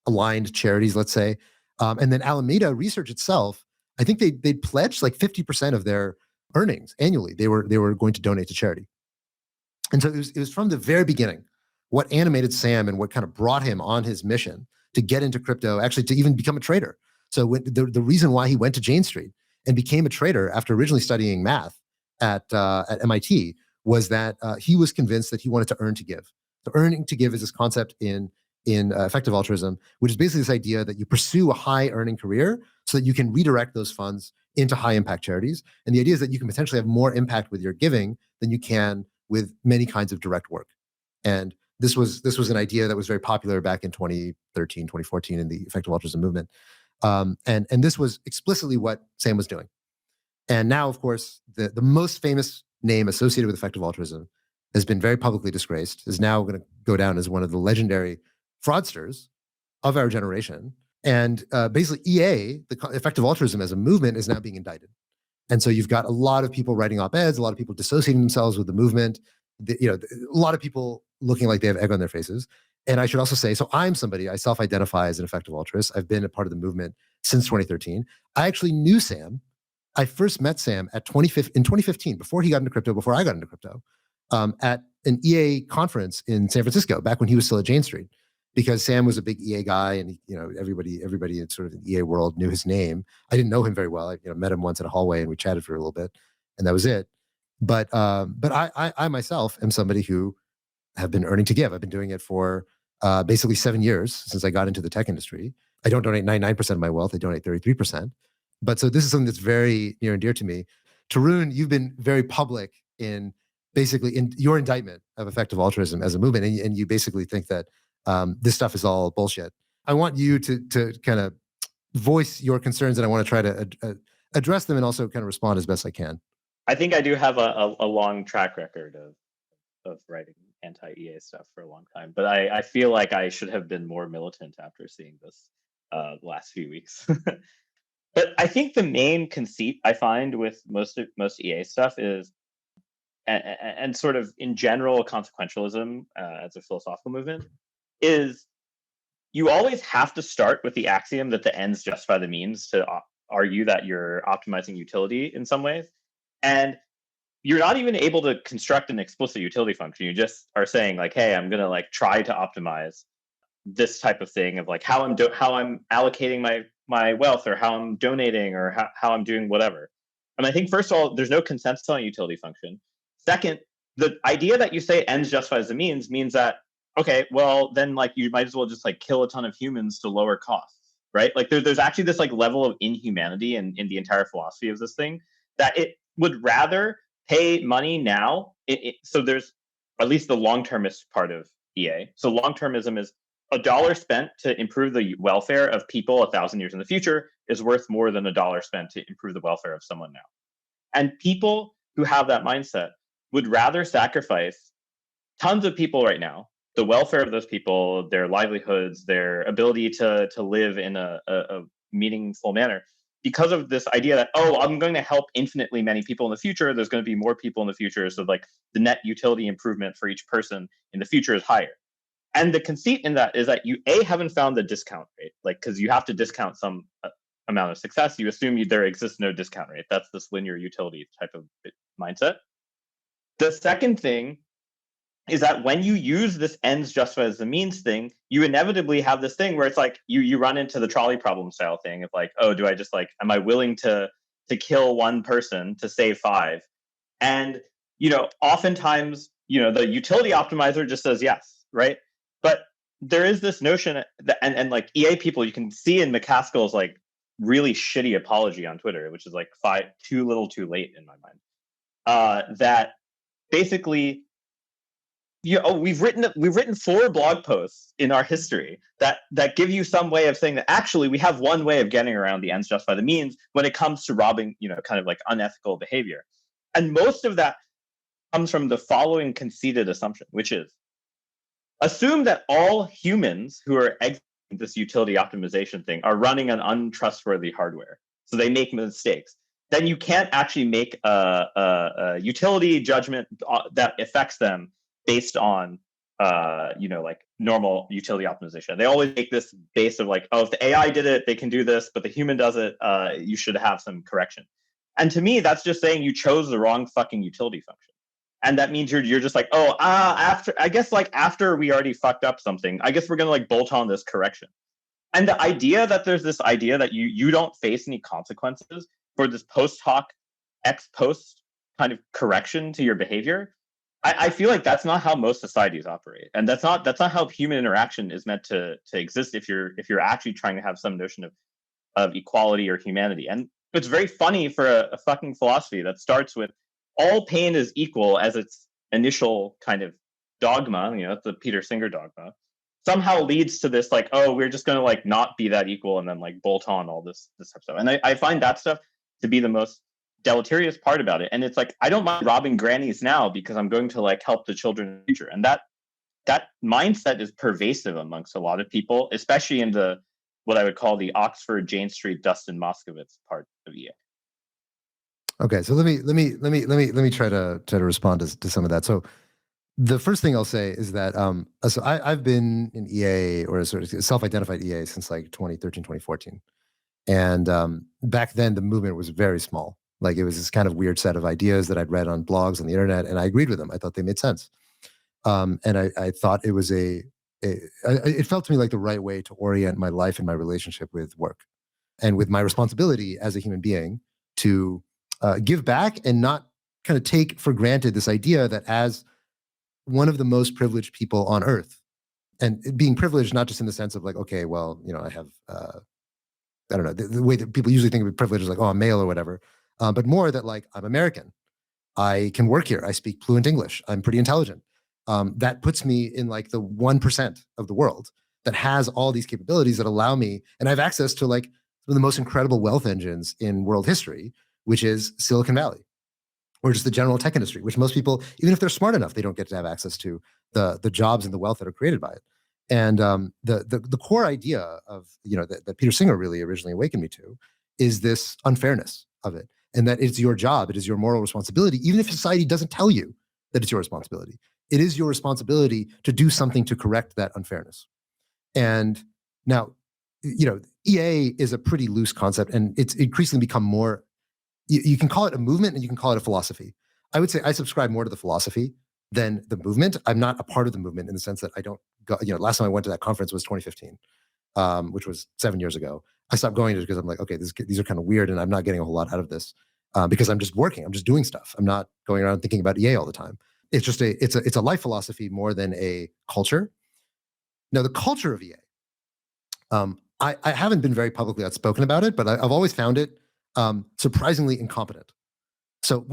aligned charities, let's say. And then Alameda Research itself, I think they'd pledged like 50% of their earnings annually. They were going to donate to charity. And so it was from the very beginning what animated Sam and what kind of brought him on his mission to get into crypto, actually to even become a trader. So the reason why he went to Jane Street and became a trader after originally studying math at MIT was that he was convinced that he wanted to earn to give. So earning to give is this concept in effective altruism, which is basically this idea that you pursue a high earning career so that you can redirect those funds into high impact charities. And the idea is that you can potentially have more impact with your giving than you can with many kinds of direct work. And this was an idea that was very popular back in 2013, 2014 in the effective altruism movement. And this was explicitly what Sam was doing. And now, of course, the most famous name associated with effective altruism has been very publicly disgraced, is now going to go down as one of the legendary fraudsters of our generation. And basically EA, the effective altruism as a movement, is now being indicted. And so you've got a lot of people writing op-eds, a lot of people dissociating themselves with the movement, a lot of people looking like they have egg on their faces. And I should also say, so I'm somebody, I self-identify as an effective altruist. I've been a part of the movement since 2013. I actually knew Sam. I first met Sam in 2015, before he got into crypto, before I got into crypto, at an EA conference in San Francisco, back when he was still at Jane Street. Because Sam was a big EA guy, and everybody in sort of the EA world knew his name. I didn't know him very well. I met him once in a hallway, and we chatted for a little bit, and that was it. But I myself am somebody who have been earning to give. I've been doing it for basically 7 years since I got into the tech industry. I don't donate 99% of my wealth. I donate 33%. But so this is something that's very near and dear to me. Tarun, you've been very public in basically in your indictment of effective altruism as a movement, and you basically think that this stuff is all bullshit. I want you to kind of voice your concerns, and I want to try to address them and also kind of respond as best I can. I think I do have a long track record of writing anti-EA stuff for a long time, but I feel like I should have been more militant after seeing this last few weeks. But I think the main conceit I find with most EA stuff is, and sort of in general consequentialism as a philosophical movement, is you always have to start with the axiom that the ends justify the means to argue that you're optimizing utility in some ways. And you're not even able to construct an explicit utility function. You just are saying like, hey, I'm going to like try to optimize this type of thing of like how I'm allocating my wealth, or how I'm donating, or how I'm doing whatever. And I think, first of all, there's no consensus on a utility function. Second, the idea that you say ends justifies the means that, okay, well then like you might as well just like kill a ton of humans to lower costs, right? Like there's actually this like level of inhumanity in the entire philosophy of this thing that it would rather pay money now. So there's at least the long-termist part of EA. So long-termism is $1 spent to improve the welfare of people 1,000 years in the future is worth more than $1 spent to improve the welfare of someone now. And people who have that mindset would rather sacrifice tons of people right now, the welfare of those people, their livelihoods, their ability to live in a meaningful manner, because of this idea that, oh, I'm going to help infinitely many people in the future. There's going to be more people in the future. So like the net utility improvement for each person in the future is higher. And the conceit in that is that you haven't found the discount rate, like because you have to discount some amount of success. You assume there exists no discount rate. That's this linear utility type of mindset. The second thing is that when you use this ends justifies the means thing, you inevitably have this thing where it's like you run into the trolley problem style thing of like, oh, do I just like, am I willing to kill one person to save 5? And, oftentimes, the utility optimizer just says yes, right? But there is this notion that, and like EA people, you can see in McCaskill's like really shitty apology on Twitter, which is like too little too late in my mind, that basically, we've written 4 blog posts in our history that give you some way of saying that actually we have one way of getting around the ends justify the means when it comes to robbing, kind of like unethical behavior. And most of that comes from the following conceited assumption, which is assume that all humans who are exiting this utility optimization thing are running on untrustworthy hardware. So they make mistakes. Then you can't actually make a utility judgment that affects them based on, like normal utility optimization. They always make this base of like, oh, if the AI did it, they can do this, but the human does it, you should have some correction. And to me, that's just saying you chose the wrong fucking utility function. And that means you're just like, oh, after we already fucked up something, I guess we're gonna like bolt on this correction. And the idea that there's this idea that you don't face any consequences for this post hoc ex post kind of correction to your behavior, I feel like that's not how most societies operate, and that's not how human interaction is meant to exist. If you're actually trying to have some notion of equality or humanity, and it's very funny for a fucking philosophy that starts with all pain is equal as its initial kind of dogma. It's the Peter Singer dogma. Somehow leads to this like, oh, we're just going to like not be that equal, and then like bolt on all this type of stuff. And I find that stuff to be the most deleterious part about it. And it's like, I don't mind robbing grannies now because I'm going to like help the children in the future. And that mindset is pervasive amongst a lot of people, especially in the what I would call the Oxford, Jane Street, Dustin Moskovitz part of EA. Okay, so let me try to respond to some of that. So the first thing I'll say is that so I've been in EA, or sort of self-identified EA, since like 2013, 2014. And back then the movement was very small. Like it was this kind of weird set of ideas that I'd read on blogs on the internet, and I agreed with them. I thought they made sense. And I thought it was it felt to me like the right way to orient my life and my relationship with work and with my responsibility as a human being to give back and not kind of take for granted this idea that as one of the most privileged people on earth, and being privileged not just in the sense of like, okay, well, I have, I don't know, the way that people usually think of privilege is like, oh, I'm male or whatever, but more that like, I'm American. I can work here. I speak fluent English. I'm pretty intelligent. That puts me in like the 1% of the world that has all these capabilities that allow me, and I have access to like one of the most incredible wealth engines in world history, which is Silicon Valley, or just the general tech industry, which most people, even if they're smart enough, they don't get to have access to the jobs and the wealth that are created by it. And the core idea of that Peter Singer really originally awakened me to is this unfairness of it, and that it's your job, it is your moral responsibility, even if society doesn't tell you that it's your responsibility. It is your responsibility to do something to correct that unfairness. And now, EA is a pretty loose concept, and it's increasingly become more. You can call it a movement, and you can call it a philosophy. I would say I subscribe more to the philosophy than the movement. I'm not a part of the movement in the sense that I don't go. Last time I went to that conference was 2015, which was 7 years ago. I stopped going to it because I'm like, okay, these are kind of weird, and I'm not getting a whole lot out of this because I'm just working. I'm just doing stuff. I'm not going around thinking about EA all the time. It's just it's a life philosophy more than a culture. Now, the culture of EA, I haven't been very publicly outspoken about it, but I've always found it surprisingly incompetent. So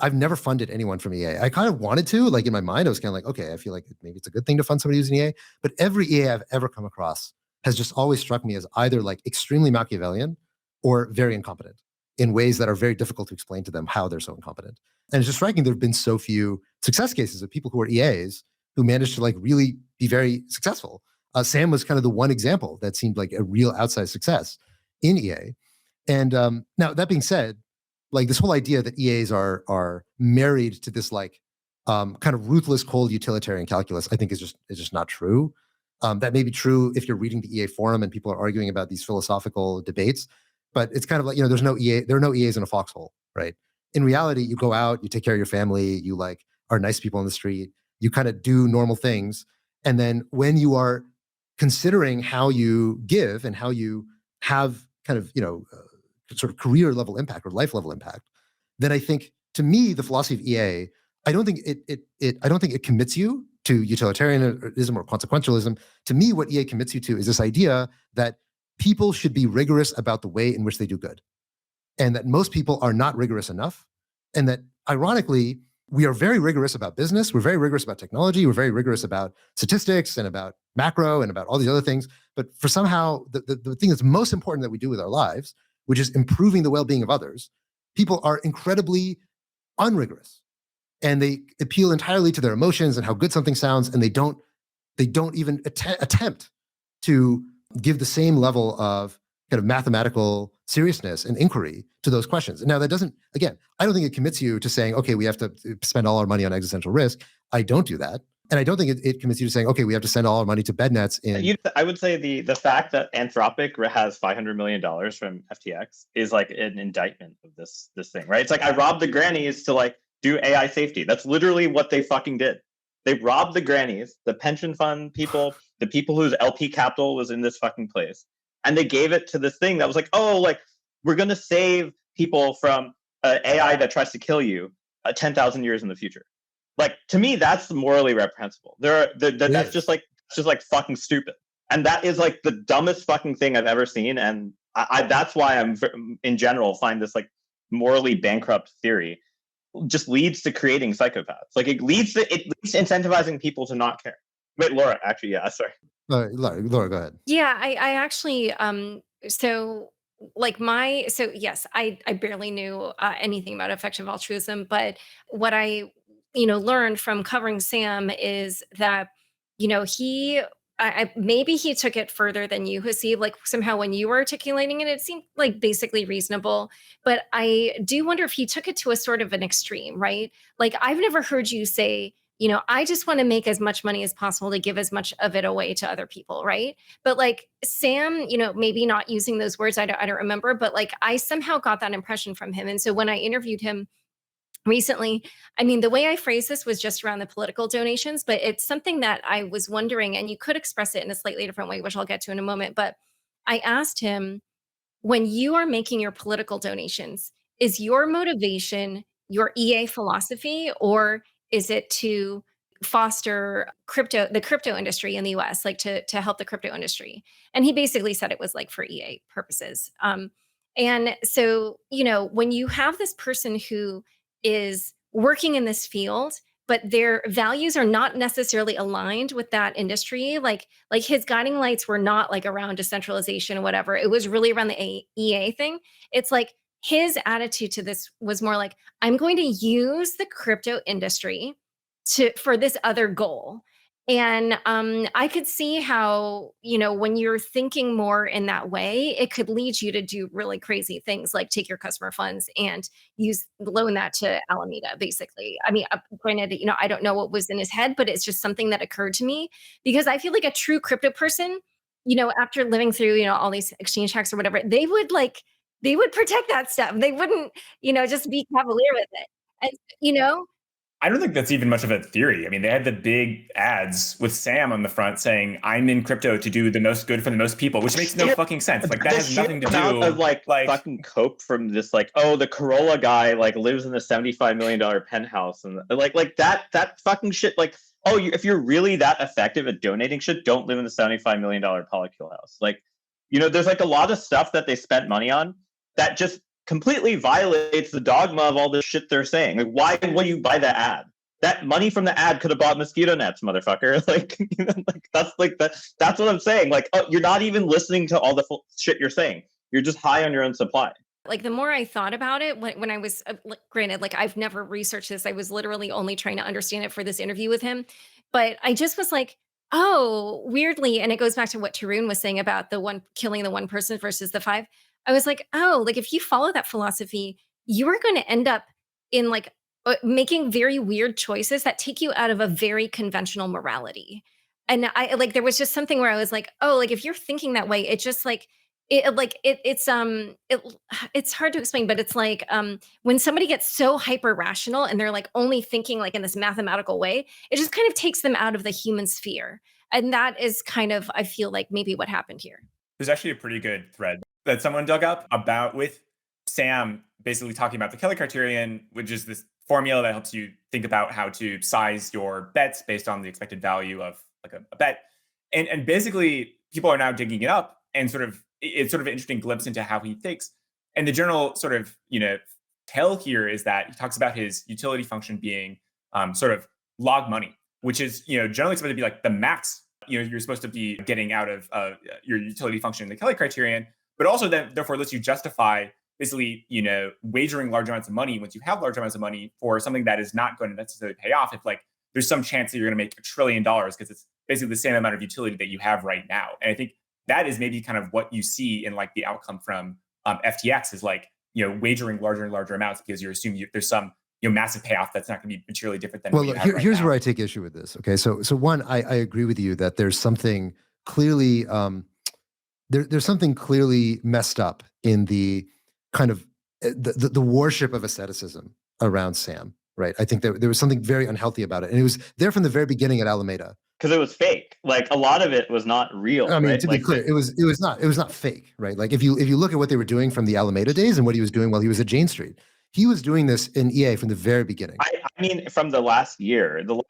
I've never funded anyone from EA. I kind of wanted to, like in my mind, I was kind of like, okay, I feel like maybe it's a good thing to fund somebody who's an EA. But every EA I've ever come across has just always struck me as either like extremely Machiavellian or very incompetent in ways that are very difficult to explain to them how they're so incompetent. And it's just striking there have been so few success cases of people who are EAs who managed to like really be very successful. Sam was kind of the one example that seemed like a real outsized success in EA. And now that being said, like this whole idea that EAs are married to this like kind of ruthless, cold utilitarian calculus, I think is just not true. That may be true if you're reading the EA forum and people are arguing about these philosophical debates, but it's kind of like, there are no EAs in a foxhole, right? In reality, you go out, you take care of your family, you like are nice people on the street, you kind of do normal things. And then when you are considering how you give and how you have kind of, sort of career level impact or life level impact, then I think to me, the philosophy of EA, I don't think it commits you to utilitarianism or consequentialism. To me, what EA commits you to is this idea that people should be rigorous about the way in which they do good, and that most people are not rigorous enough, and that ironically, we are very rigorous about business, we're very rigorous about technology, we're very rigorous about statistics and about macro and about all these other things. But for somehow, the thing that's most important that we do with our lives, which is improving the well-being of others, people are incredibly unrigorous. And they appeal entirely to their emotions and how good something sounds, and they don't even attempt to give the same level of kind of mathematical seriousness and inquiry to those questions. And now that doesn't, again, I don't think it commits you to saying, okay, we have to spend all our money on existential risk. I don't do that. And I don't think it commits you to saying, okay, we have to send all our money to bed nets in. I would say the fact that Anthropic has $500 million from FTX is like an indictment of this thing, right? It's like, I robbed the grannies to like do AI safety. That's literally what they fucking did. They robbed the grannies, the pension fund people, the people whose LP capital was in this fucking place. And they gave it to this thing that was like, oh, like, we're going to save people from AI that tries to kill you 10,000 years in the future. Like, to me, that's morally reprehensible. That's just like fucking stupid. And that is like the dumbest fucking thing I've ever seen. And that's why I'm, in general, find this like morally bankrupt theory just leads to creating psychopaths. Like it leads to incentivizing people to not care. Wait, Laura, actually, yeah, sorry. Laura, go ahead. Yeah, I actually, yes, I barely knew anything about effective altruism, but what I, learned from covering Sam is that, maybe he took it further than you, Haseeb. Like somehow when you were articulating it, it seemed like basically reasonable. But I do wonder if he took it to a sort of an extreme, right? Like I've never heard you say, I just want to make as much money as possible to give as much of it away to other people, right? But like Sam, maybe not using those words, I don't remember, but like I somehow got that impression from him. And so when I interviewed him recently, I mean, the way I phrased this was just around the political donations, but it's something that I was wondering, and you could express it in a slightly different way, which I'll get to in a moment. But I asked him, when you are making your political donations, is your motivation your EA philosophy, or is it to foster the crypto industry in the US, like to help the crypto industry? And he basically said it was like for EA purposes. And so, when you have this person who is working in this field, but their values are not necessarily aligned with that industry, like his guiding lights were not like around decentralization or whatever. It was really around the EA thing. It's like his attitude to this was more like, I'm going to use the crypto industry for this other goal. And I could see how, when you're thinking more in that way, it could lead you to do really crazy things like take your customer funds and loan that to Alameda, basically. I mean, granted, I don't know what was in his head, but it's just something that occurred to me because I feel like a true crypto person, after living through, all these exchange hacks or whatever, they would protect that stuff. They wouldn't, just be cavalier with it. And, I don't think that's even much of a theory. I mean, they had the big ads with Sam on the front saying, I'm in crypto to do the most good for the most people, which makes no fucking sense. Like that has nothing to do with like fucking cope from this, like, oh, the Corolla guy like lives in a $75 million penthouse. And like that fucking shit, like oh, if you're really that effective at donating shit, don't live in the $75 million polycule house. Like, there's like a lot of stuff that they spent money on that just completely violates the dogma of all this shit they're saying. Like, why would you buy that ad? That money from the ad could have bought mosquito nets, motherfucker. That's what I'm saying. Like, oh, you're not even listening to all the shit you're saying. You're just high on your own supply. Like, the more I thought about it, when I was, granted, like, I've never researched this. I was literally only trying to understand it for this interview with him. But I just was like, oh, weirdly, and it goes back to what Tarun was saying about killing the one person versus the five. I was like, oh, like, if you follow that philosophy, you are going to end up in making very weird choices that take you out of a very conventional morality. And there was just something where I was like, oh, like, if you're thinking that way, it just it's it's hard to explain, but it's like when somebody gets so hyper rational and they're like only thinking like in this mathematical way, it just kind of takes them out of the human sphere. And that is kind of, I feel like, maybe what happened here. There's actually a pretty good thread that someone dug up with Sam basically talking about the Kelly criterion, which is this formula that helps you think about how to size your bets based on the expected value of like a bet. And basically people are now digging it up and it's sort of an interesting glimpse into how he thinks. And the general sort of, tell here is that he talks about his utility function being sort of log money, which is, generally supposed to be like the max, you're supposed to be getting out of your utility function in the Kelly criterion, but also then therefore lets you justify basically, wagering large amounts of money once you have large amounts of money for something that is not going to necessarily pay off if like there's some chance that you're going to make $1 trillion because it's basically the same amount of utility that you have right now. And I think that is maybe kind of what you see in like the outcome from FTX is like, wagering larger and larger amounts because you assume there's some massive payoff that's not going to be materially different than well, look, here's where I take issue with this. Okay, so one, I agree with you that there's something clearly there's something clearly messed up in the kind of the worship of asceticism around Sam, right? I think there was something very unhealthy about it, and it was there from the very beginning at Alameda. Because it was fake. Like a lot of it was not real. I mean, right? to be clear, it was not fake, right? Like if you look at what they were doing from the Alameda days and what he was doing while he was at Jane Street, he was doing this in EA from the very beginning. I mean, from the last year. The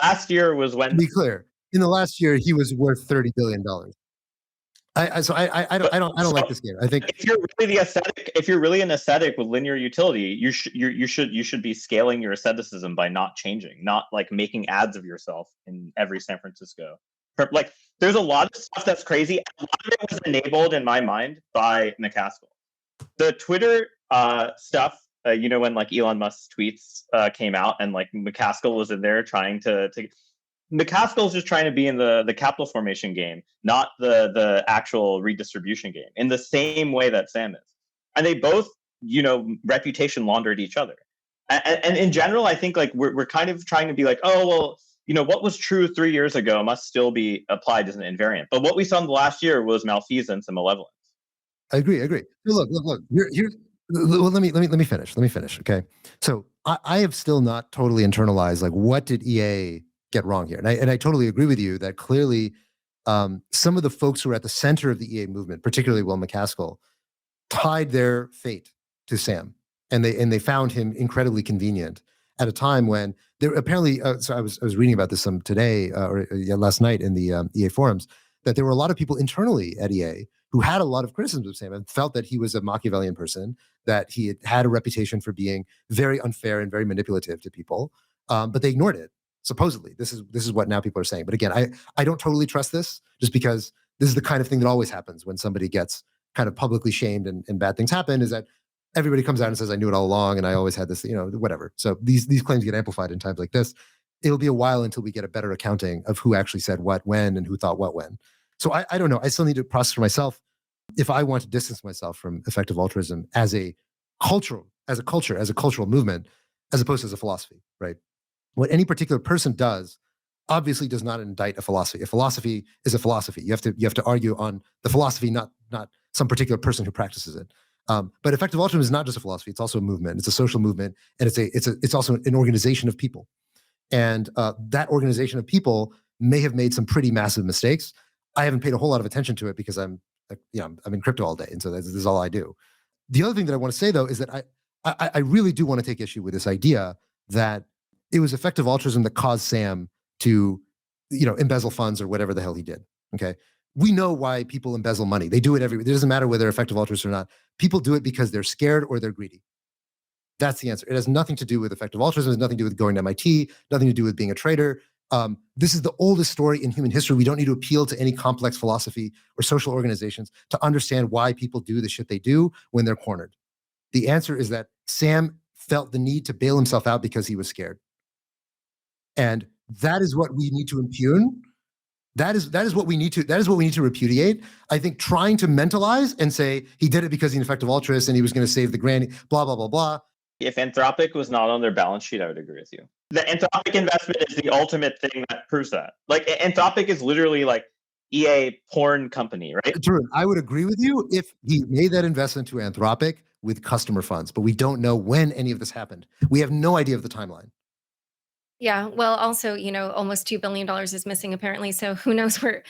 last year was when. To be clear, in the last year, he was worth $30 billion. I don't like this game. I think if you're really an ascetic with linear utility, you should be scaling your asceticism by not changing, not like making ads of yourself in every San Francisco. Like there's a lot of stuff that's crazy. A lot of it was enabled in my mind by McCaskill. The Twitter stuff, when like Elon Musk's tweets came out and like McCaskill was in there trying to McCaskill's just trying to be in the capital formation game, not the actual redistribution game, in the same way that Sam is. And they both, reputation laundered each other. And in general, I think like we're kind of trying to be like, oh, well, what was true 3 years ago must still be applied as an invariant. But what we saw in the last year was malfeasance and malevolence. I agree. Look. Here, well, let me finish. Okay. So I have still not totally internalized like what did EA get wrong here, and I totally agree with you that clearly some of the folks who are at the center of the EA movement, particularly Will McCaskill, tied their fate to Sam, and they found him incredibly convenient at a time when there apparently. So I was reading about this today or last night in the EA forums that there were a lot of people internally at EA who had a lot of criticisms of Sam and felt that he was a Machiavellian person, that he had a reputation for being very unfair and very manipulative to people, but they ignored it. Supposedly, this is what now people are saying. But again, I don't totally trust this, just because this is the kind of thing that always happens when somebody gets kind of publicly shamed and bad things happen, is that everybody comes out and says, I knew it all along and I always had this, whatever. So these claims get amplified in times like this. It'll be a while until we get a better accounting of who actually said what when and who thought what when. So I don't know. I still need to process for myself if I want to distance myself from effective altruism as a cultural movement, as opposed to as a philosophy, right? What any particular person does obviously does not indict a philosophy. A philosophy is a philosophy. You have to argue on the philosophy, not some particular person who practices it. But effective altruism is not just a philosophy; it's also a movement. It's a social movement, and it's also an organization of people. And that organization of people may have made some pretty massive mistakes. I haven't paid a whole lot of attention to it because I'm in crypto all day, and so this is all I do. The other thing that I want to say though is that I really do want to take issue with this idea that it was effective altruism that caused Sam to, embezzle funds or whatever the hell he did. Okay. We know why people embezzle money. They do it it doesn't matter whether they're effective altruists or not. People do it because they're scared or they're greedy. That's the answer. It has nothing to do with effective altruism. It has nothing to do with going to MIT, nothing to do with being a trader. This is the oldest story in human history. We don't need to appeal to any complex philosophy or social organizations to understand why people do the shit they do when they're cornered. The answer is that Sam felt the need to bail himself out because he was scared. And that is what we need to impugn. That is what we need to repudiate. I think trying to mentalize and say he did it because he's an effective altruist and he was going to save the granny, blah, blah, blah, blah. If Anthropic was not on their balance sheet, I would agree with you. The Anthropic investment is the ultimate thing that proves that. Like Anthropic is literally like EA porn company, right? Tarun, I would agree with you if he made that investment to Anthropic with customer funds, but we don't know when any of this happened. We have no idea of the timeline. Yeah, well, also, almost $2 billion is missing apparently. So who knows where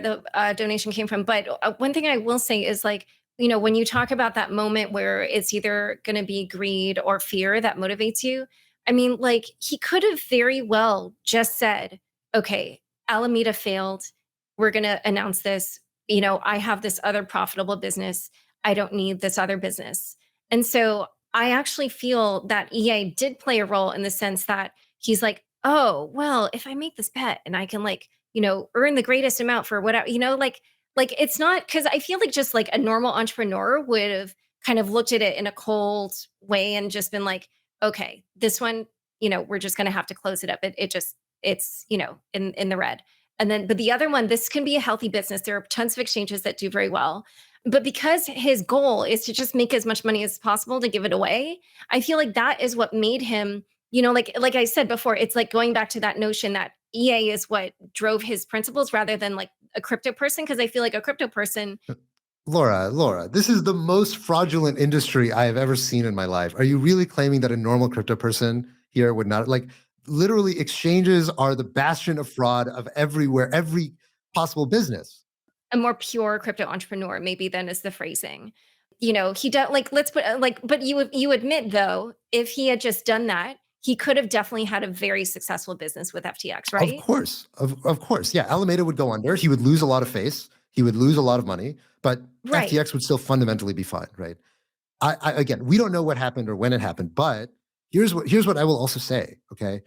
the donation came from. But one thing I will say is like, when you talk about that moment where it's either going to be greed or fear that motivates you, I mean, like he could have very well just said, okay, Alameda failed. We're going to announce this. I have this other profitable business. I don't need this other business. And so I actually feel that EA did play a role in the sense that he's like, oh, well, if I make this bet and I can earn the greatest amount for whatever, like it's not, because I feel like just like a normal entrepreneur would have kind of looked at it in a cold way and just been like, okay, this one, we're just going to have to close it up. It's in the red. And then, but the other one, this can be a healthy business. There are tons of exchanges that do very well. But because his goal is to just make as much money as possible to give it away, I feel like that is what made him, like I said before, it's like going back to that notion that EA is what drove his principles rather than like a crypto person. Because I feel like a crypto person. Laura, this is the most fraudulent industry I have ever seen in my life. Are you really claiming that a normal crypto person here would not literally exchanges are the bastion of fraud of everywhere, every possible business? A more pure crypto entrepreneur, maybe then is the phrasing. He does let's put but you admit though, if he had just done that, he could have definitely had a very successful business with FTX, right? Of course. Yeah. Alameda would go under. He would lose a lot of face. He would lose a lot of money, but Right. FTX would still fundamentally be fine, right? Again, we don't know what happened or when it happened, but here's what I will also say, okay?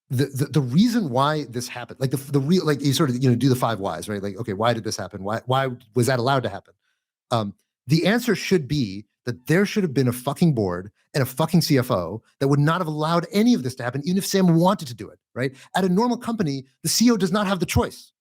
The reason why this happened, like the real, like you sort of, do the 5 whys, right? Like, okay, why did this happen? Why was that allowed to happen? The answer should be that there should have been a fucking board and a fucking CFO that would not have allowed any of this to happen, even if Sam wanted to do it, right? At a normal company, the CEO does not have the choice.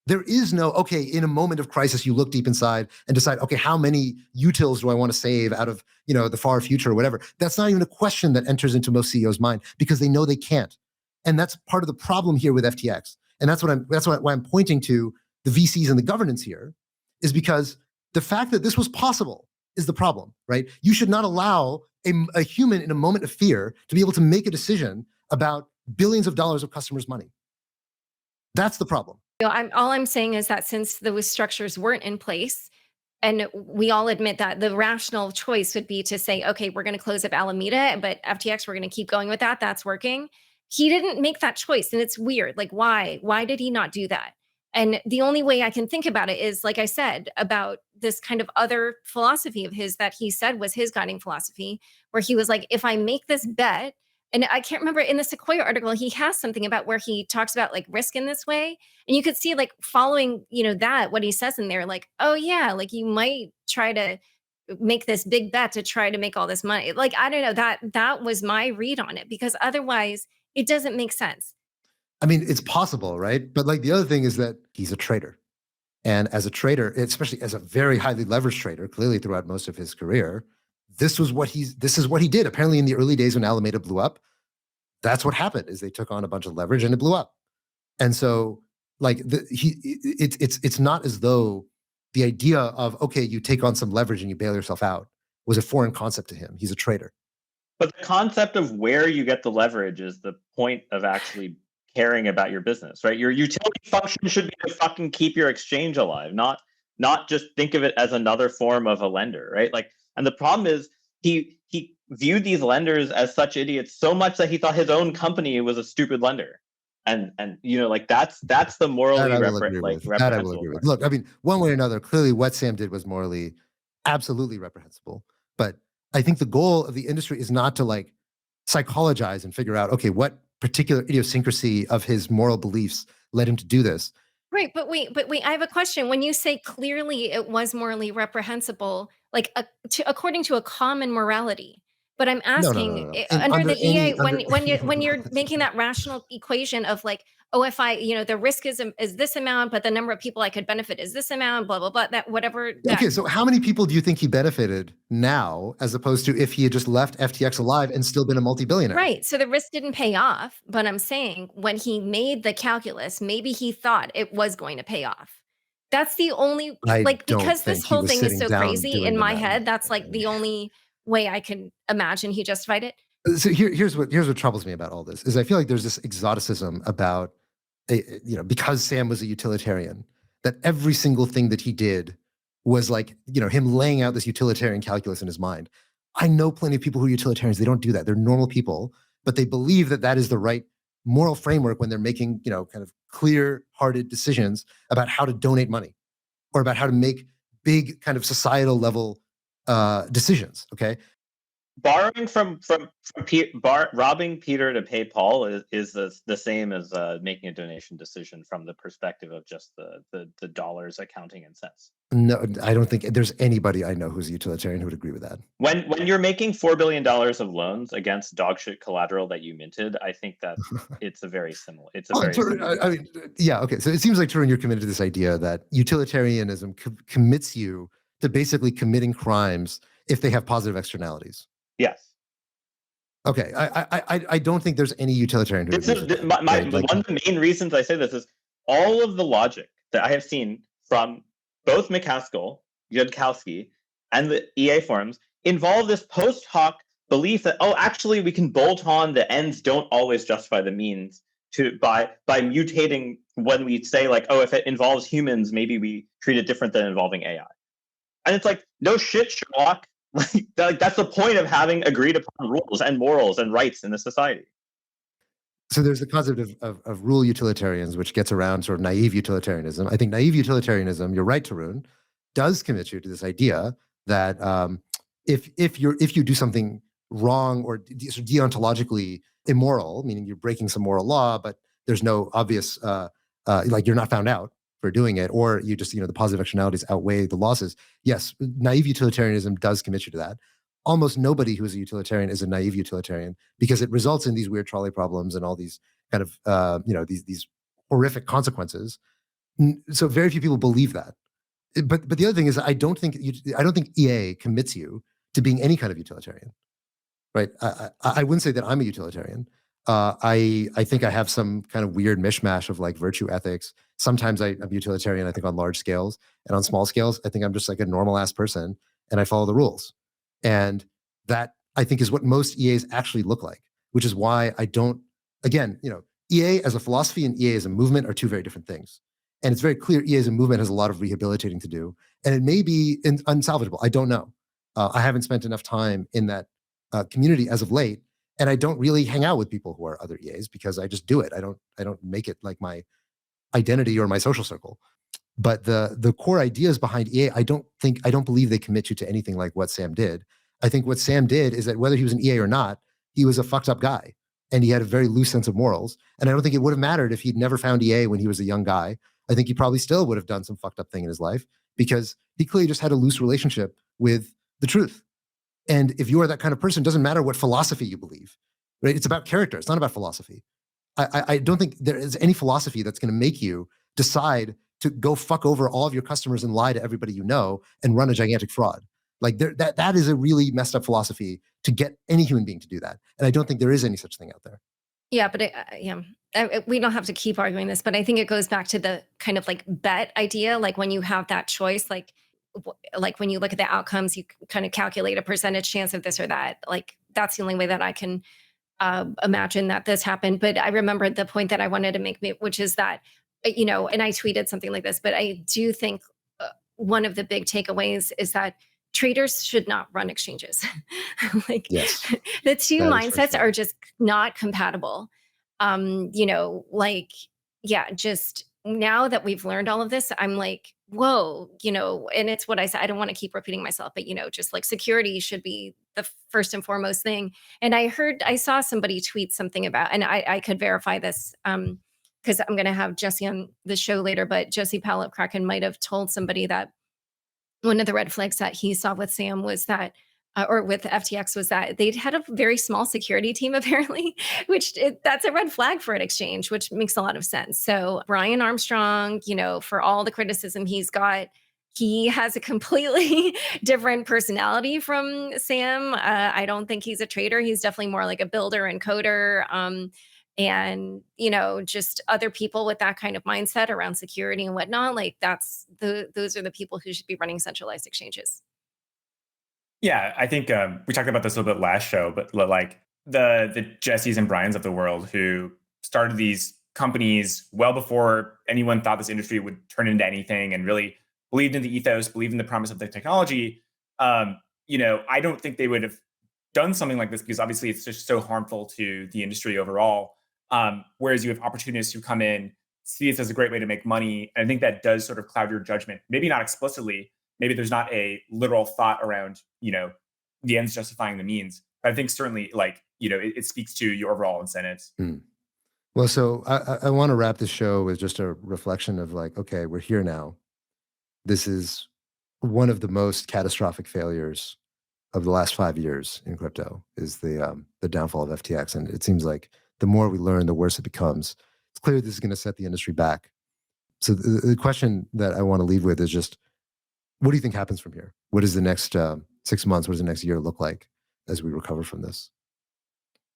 There is no, okay, in a moment of crisis, you look deep inside and decide, okay, how many utils do I want to save out of, the far future or whatever? That's not even a question that enters into most CEOs' mind because they know they can't. And that's part of the problem here with FTX. And that's why I'm pointing to the VCs and the governance here, is because the fact that this was possible is the problem, right? You should not allow a human in a moment of fear to be able to make a decision about billions of dollars of customers' money. That's the problem. All I'm saying is that since those structures weren't in place, and we all admit that the rational choice would be to say, okay, we're going to close up Alameda, but FTX, we're going to keep going with that. That's working. He didn't make that choice. And it's weird. Like, why? Why did he not do that? And the only way I can think about it is, like I said, about this kind of other philosophy of his that he said was his guiding philosophy, where he was like, if I make this bet, and I can't remember in the Sequoia article, he has something about where he talks about like risk in this way. And you could see like following, that, what he says in there, like, oh yeah, like you might try to make this big bet to try to make all this money. Like, I don't know, that was my read on it, because otherwise it doesn't make sense. I mean, it's possible, right? But like the other thing is that he's a trader. And as a trader, especially as a very highly leveraged trader, clearly throughout most of his career, this is what he did. Apparently in the early days when Alameda blew up, that's what happened, is they took on a bunch of leverage and it blew up. And so like it's not as though the idea of, okay, you take on some leverage and you bail yourself out was a foreign concept to him. He's a trader. But the concept of where you get the leverage is the point of actually caring about your business, right? Your utility function should be to fucking keep your exchange alive, not just think of it as another form of a lender, right? Like, and the problem is he viewed these lenders as such idiots so much that he thought his own company was a stupid lender. and like that's the morally That I will agree with. That I will reprehensible agree with. part. Look, I mean, one way or another, clearly what Sam did was morally absolutely reprehensible. But I think the goal of the industry is not to like psychologize and figure out, okay, what particular idiosyncrasy of his moral beliefs led him to do this. Right, but wait, I have a question. When you say clearly it was morally reprehensible, like according to a common morality, but I'm No, asking under under the EA any when you're making that rational equation of like, oh, if I the risk is this amount, but the number of people I could benefit is this amount, blah blah blah. That whatever. Okay, so how many people do you think he benefited now, as opposed to if he had just left FTX alive and still been a multi-billionaire? Right. So the risk didn't pay off, but I'm saying when he made the calculus, maybe he thought it was going to pay off. That's the only I like don't because this think he whole was thing is sitting so down crazy doing in the my math. head. That's like the only way I can imagine he justified it. So here's what troubles me about all this is I feel like there's this exoticism about because Sam was a utilitarian, that every single thing that he did was like him laying out this utilitarian calculus in his mind. I know plenty of people who are utilitarians. They don't do that. They're normal people, but they believe that that is the right moral framework when they're making kind of clear-hearted decisions about how to donate money or about how to make big kind of societal level decisions. Okay. Borrowing from robbing Peter to pay Paul is the same as making a donation decision from the perspective of just the dollars accounting and cents. No, I don't think there's anybody I know who's a utilitarian who would agree with that. When you're making $4 billion of loans against dog shit collateral that you minted, I think that it's a very similar. I mean, yeah, okay. So it seems like, Tarun, you're committed to this idea that utilitarianism commits you to basically committing crimes if they have positive externalities. Yes. Okay. I don't think there's any utilitarian who agrees with that, one of the main reasons I say this is all of the logic that I have seen from both McCaskill, Yudkowsky, and the EA forums involve this post hoc belief that, oh, actually we can bolt on the ends don't always justify the means by mutating when we say like, oh, if it involves humans, maybe we treat it different than involving AI. And it's like, no shit, Sherlock. Like that's the point of having agreed upon rules and morals and rights in the society. So there's the concept of rule utilitarians, which gets around sort of naive utilitarianism. I think naive utilitarianism, you're right, Tarun, does commit you to this idea that if you do something wrong or deontologically immoral, meaning you're breaking some moral law, but there's no obvious like you're not found out for doing it, or you just the positive externalities outweigh the losses. Yes, naive utilitarianism does commit you to that. Almost nobody who is a utilitarian is a naive utilitarian because it results in these weird trolley problems and all these kind of these horrific consequences. So very few people believe that. But the other thing is I don't think EA commits you to being any kind of utilitarian, right? I wouldn't say that I'm a utilitarian. I think I have some kind of weird mishmash of like virtue ethics. Sometimes I'm utilitarian, I think, on large scales, and on small scales, I think I'm just like a normal ass person and I follow the rules. And that I think is what most EAs actually look like, which is why I don't, again, EA as a philosophy and EA as a movement are two very different things. And it's very clear EA as a movement has a lot of rehabilitating to do, and it may be unsalvageable. I don't know. I haven't spent enough time in that community as of late, and I don't really hang out with people who are other EAs because I just do it. I don't make it like my identity or my social circle. But the core ideas behind EA, I don't believe they commit you to anything like what Sam did. I think what Sam did is that whether he was an EA or not, he was a fucked up guy, and he had a very loose sense of morals. And I don't think it would have mattered if he'd never found EA when he was a young guy. I think he probably still would have done some fucked up thing in his life because he clearly just had a loose relationship with the truth. And if you are that kind of person, it doesn't matter what philosophy you believe, right? It's about character. It's not about philosophy. I don't think there is any philosophy that's going to make you decide to go fuck over all of your customers and lie to everybody you know and run a gigantic fraud. Like that is a really messed up philosophy to get any human being to do that. And I don't think there is any such thing out there. Yeah, but we don't have to keep arguing this, but I think it goes back to the kind of like bet idea. Like when you have that choice, like when you look at the outcomes, you kind of calculate a percentage chance of this or that. Like that's the only way that I can imagine that this happened. But I remember the point that I wanted to make, which is that, and I tweeted something like this, but I do think one of the big takeaways is that traders should not run exchanges. Like yes, the two mindsets are just not compatible. like, yeah, just now that we've learned all of this, I'm like, whoa, and it's what I said. I don't want to keep repeating myself, but just like security should be the first and foremost thing. And I saw somebody tweet something about, and I could verify this, because I'm going to have Jesse on the show later, but Jesse Powell at Kraken might have told somebody that one of the red flags that he saw with Sam was that, or with FTX, was that they'd had a very small security team apparently, that's a red flag for an exchange, which makes a lot of sense. So Brian Armstrong, for all the criticism he's got, he has a completely different personality from Sam. I don't think he's a trader. He's definitely more like a builder and coder. And just other people with that kind of mindset around security and whatnot, like those are the people who should be running centralized exchanges. Yeah, I think we talked about this a little bit last show, but like the Jessies and Brians of the world who started these companies well before anyone thought this industry would turn into anything, and really believed in the ethos, believed in the promise of the technology. I don't think they would have done something like this, because obviously it's just so harmful to the industry overall. Whereas you have opportunists who come in, see this as a great way to make money. And I think that does sort of cloud your judgment. Maybe not explicitly. Maybe there's not a literal thought around, the ends justifying the means. But I think certainly, it speaks to your overall incentives. Well, so I want to wrap the show with just a reflection of like, okay, we're here now. This is one of the most catastrophic failures of the last 5 years in crypto, is the downfall of FTX. And it seems like the more we learn, the worse it becomes. It's clear this is going to set the industry back. So the question that I want to leave with is just, what do you think happens from here? What does the next 6 months, what does the next year look like as we recover from this?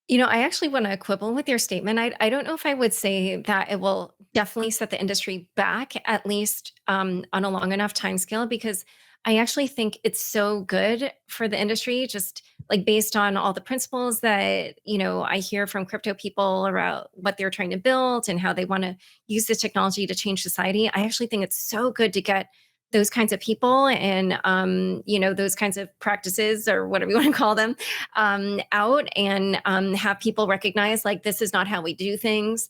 I actually want to quibble with your statement. I don't know if I would say that it will definitely set the industry back, at least on a long enough timescale, because I actually think it's so good for the industry, just like based on all the principles that, I hear from crypto people about what they're trying to build and how they want to use this technology to change society. I actually think it's so good to get those kinds of people and, those kinds of practices, or whatever you want to call them, out, and have people recognize like this is not how we do things,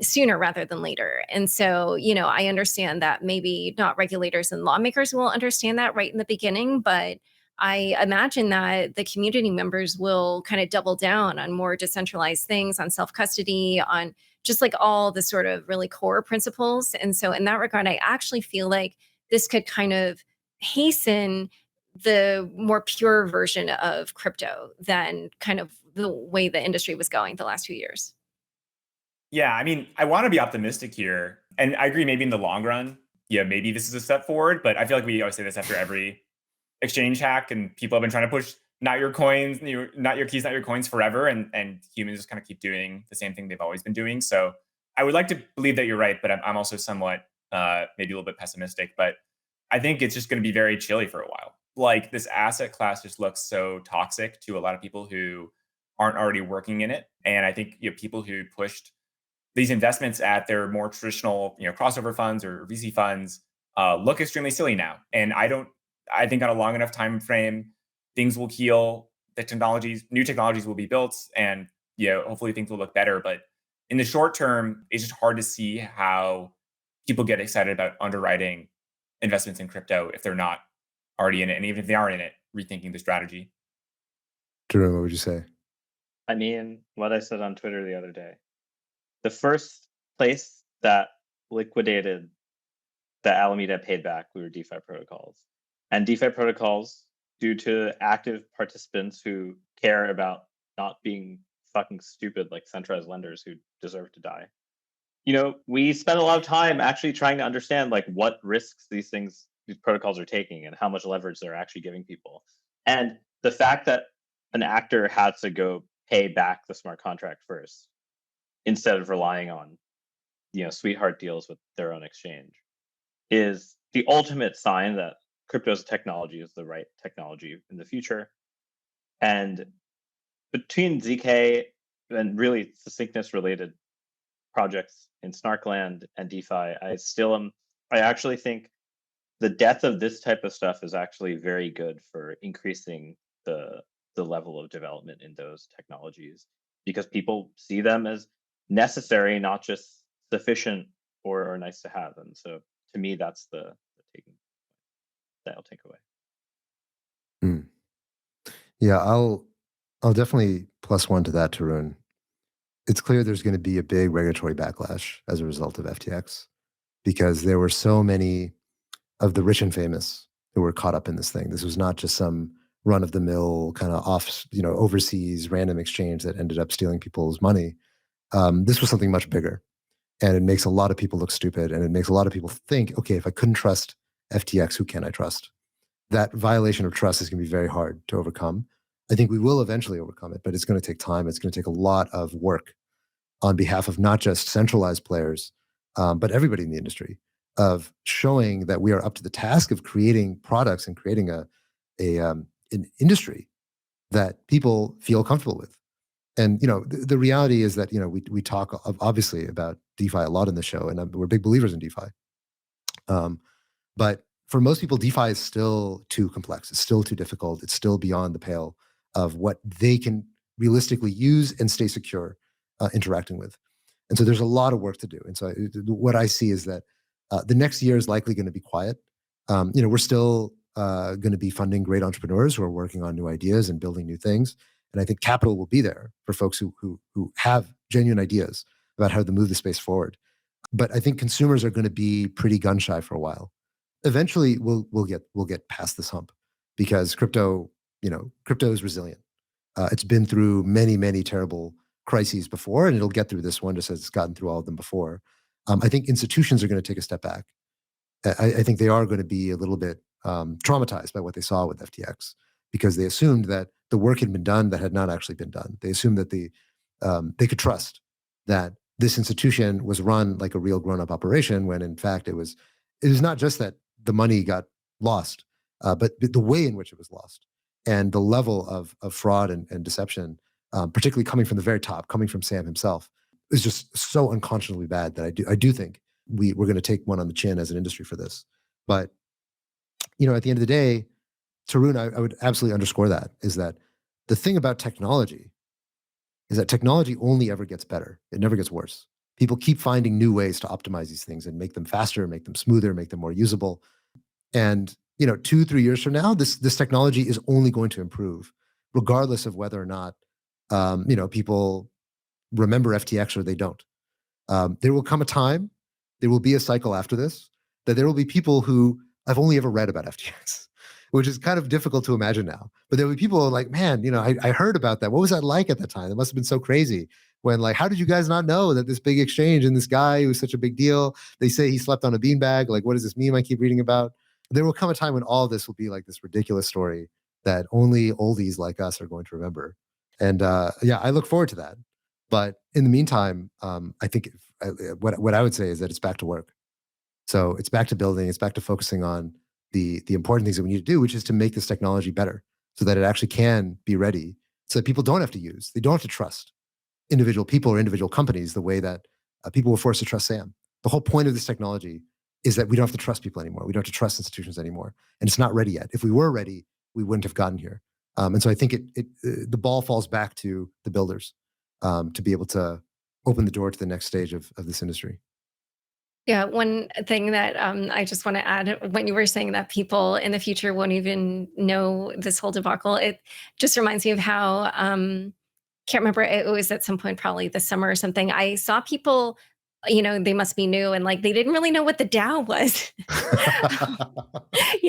sooner rather than later. And so, I understand that maybe not regulators and lawmakers will understand that right in the beginning, but I imagine that the community members will kind of double down on more decentralized things, on self-custody, on just like all the sort of really core principles. And so in that regard, I actually feel like this could kind of hasten the more pure version of crypto than kind of the way the industry was going the last few years. Yeah, I mean, I want to be optimistic here. And I agree, maybe in the long run, maybe this is a step forward. But I feel like we always say this after every exchange hack, and people have been trying to push not your coins, not your keys, not your coins forever. And humans just kind of keep doing the same thing they've always been doing. So I would like to believe that you're right, but I'm also somewhat maybe a little bit pessimistic. But I think it's just going to be very chilly for a while. Like, this asset class just looks so toxic to a lot of people who aren't already working in it. And I think people who pushed these investments at their more traditional, crossover funds or VC funds look extremely silly now. And I think on a long enough time frame, things will heal. New technologies will be built, and hopefully things will look better. But in the short term, it's just hard to see how people get excited about underwriting investments in crypto if they're not already in it, and even if they are in it, rethinking the strategy. Tarun, what would you say? I mean, what I said on Twitter the other day. The first place that liquidated the Alameda paid back were DeFi protocols. And DeFi protocols, due to active participants who care about not being fucking stupid like centralized lenders who deserve to die. We spend a lot of time actually trying to understand like what risks these protocols are taking and how much leverage they're actually giving people. And the fact that an actor had to go pay back the smart contract first, instead of relying on, sweetheart deals with their own exchange, is the ultimate sign that crypto's technology is the right technology in the future. And between ZK and really succinctness related projects in Snarkland and DeFi, I actually think the death of this type of stuff is actually very good for increasing the level of development in those technologies, because people see them as necessary, not just sufficient or nice to have. And so to me, that's the taking that I'll take away. Mm. Yeah, I'll definitely plus one to that, Tarun. It's clear there's going to be a big regulatory backlash as a result of FTX because there were so many of the rich and famous who were caught up in this thing. This was not just some run-of-the-mill kind of overseas random exchange that ended up stealing people's money. This was something much bigger, and it makes a lot of people look stupid, and it makes a lot of people think, okay, if I couldn't trust FTX, who can I trust? That violation of trust is going to be very hard to overcome. I think we will eventually overcome it, but it's going to take time. It's going to take a lot of work on behalf of not just centralized players, but everybody in the industry, of showing that we are up to the task of creating products and creating an industry that people feel comfortable with. And the reality is that we talk obviously about DeFi a lot in the show, and we're big believers in DeFi. But for most people, DeFi is still too complex. It's still too difficult. It's still beyond the pale of what they can realistically use and stay secure interacting with. And so there's a lot of work to do. And so what I see is that the next year is likely going to be quiet. We're still going to be funding great entrepreneurs who are working on new ideas and building new things. And I think capital will be there for folks who have genuine ideas about how to move the space forward. But I think consumers are going to be pretty gun shy for a while. Eventually, we'll get past this hump because crypto is resilient. It's been through many terrible crises before, and it'll get through this one just as it's gotten through all of them before. I think institutions are going to take a step back. I think they are going to be a little bit traumatized by what they saw with FTX because they assumed that the work had been done that had not actually been done. They assumed that they could trust that this institution was run like a real grown-up operation when in fact it was not just that the money got lost, but the way in which it was lost and the level of fraud and deception, particularly coming from the very top, coming from Sam himself, is just so unconscionably bad that I do think we're going to take one on the chin as an industry for this. But at the end of the day, Tarun, I would absolutely underscore that is that the thing about technology is that technology only ever gets better. It never gets worse. People keep finding new ways to optimize these things and make them faster, make them smoother, make them more usable. And 2-3 years from now, this technology is only going to improve, regardless of whether or not people remember FTX or they don't. There will come a time, there will be a cycle after this, that there will be people who I've only ever read about FTX, which is kind of difficult to imagine now. But there will be people like, man, I heard about that. What was that like at the time? It must have been so crazy. When how did you guys not know that this big exchange and this guy who's such a big deal, they say he slept on a beanbag? Like, what is this meme I keep reading about? There will come a time when all of this will be like this ridiculous story that only oldies like us are going to remember. And I look forward to that. But in the meantime, I think what I would say is that it's back to work. So it's back to building. It's back to focusing on the important things that we need to do, which is to make this technology better so that it actually can be ready so that people don't have to use, they don't have to trust individual people or individual companies the way that people were forced to trust Sam. The whole point of this technology is that we don't have to trust people anymore. We don't have to trust institutions anymore. And it's not ready yet. If we were ready, we wouldn't have gotten here. And so I think the ball falls back to the builders to be able to open the door to the next stage of this industry. Yeah, one thing that I just want to add, when you were saying that people in the future won't even know this whole debacle, it just reminds me of how, can't remember, it was at some point, probably this summer or something, I saw people, they must be new and like they didn't really know what the DAO was.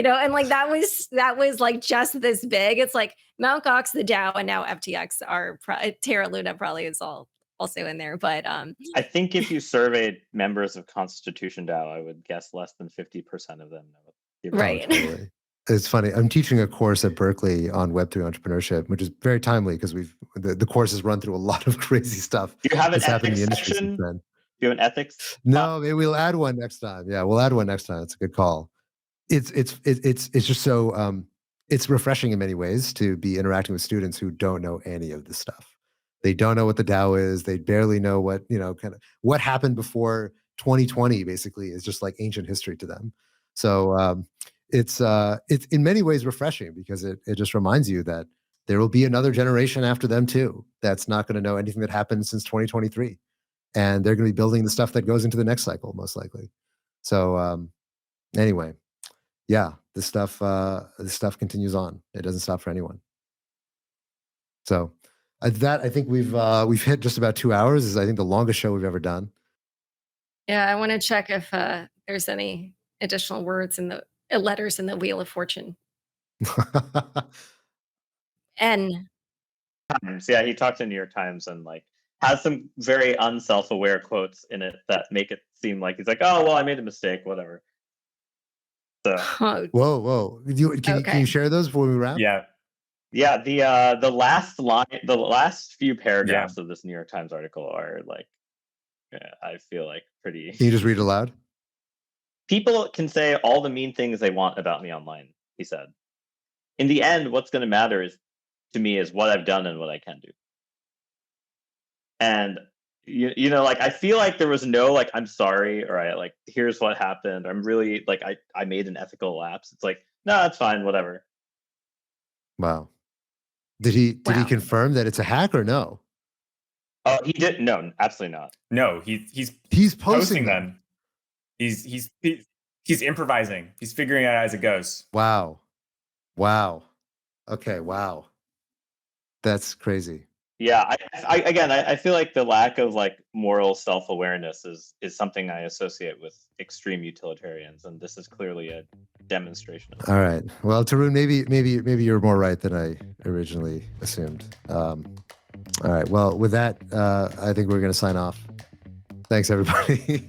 And like that was like just this big. It's like Mt. Gox, the DAO, and now FTX are Terra Luna probably is also in there. But I think if you surveyed members of Constitution DAO, I would guess less than 50% of them know. Right. Totally. It's funny. I'm teaching a course at Berkeley on Web3 entrepreneurship, which is very timely because the course has run through a lot of crazy stuff. Do you have an that's happened in the ethics industry section? since then. Do you have an ethics? No, maybe we'll add one next time. Yeah, we'll add one next time. It's a good call. It's just so it's refreshing in many ways to be interacting with students who don't know any of this stuff. They don't know what the DAO is. They barely know what kind of what happened before 2020. Basically, is just like ancient history to them. So it's in many ways refreshing because it just reminds you that there will be another generation after them too that's not going to know anything that happened since 2023. and they're going to be building the stuff that goes into the next cycle, most likely. So anyway, yeah, this stuff continues on. It doesn't stop for anyone. So that I think we've hit just about 2 hours. Is I think the longest show we've ever done. Yeah, I want to check if there's any additional words in the letters in the Wheel of Fortune. N. Times. Yeah, he talked to New York Times and like has some very unself-aware quotes in it that make it seem like he's like, oh well, I made a mistake, whatever. So Oh, Whoa! Can you share those before we wrap? Yeah. yeah, the last line, the last few paragraphs of this New York Times article are like, I feel like pretty. Can you just read it aloud? People can say all the mean things they want about me online, he said. In the end, what's going to matter to me is what I've done and what I can do. And you know, like I feel like there was no like I'm sorry or I like here's what happened. I'm really like I made an ethical lapse. It's like no, that's fine, whatever. Wow. Did he confirm that it's a hack or no? Oh, he didn't. No, absolutely not. No, he's posting them. He's improvising. He's figuring it out as it goes. Wow. Okay. Wow. That's crazy. Yeah, I feel like the lack of like moral self-awareness is something I associate with extreme utilitarians, and this is clearly a demonstration of that. All right. Well, Tarun, maybe you're more right than I originally assumed. All right. Well, with that, I think we're going to sign off. Thanks, everybody.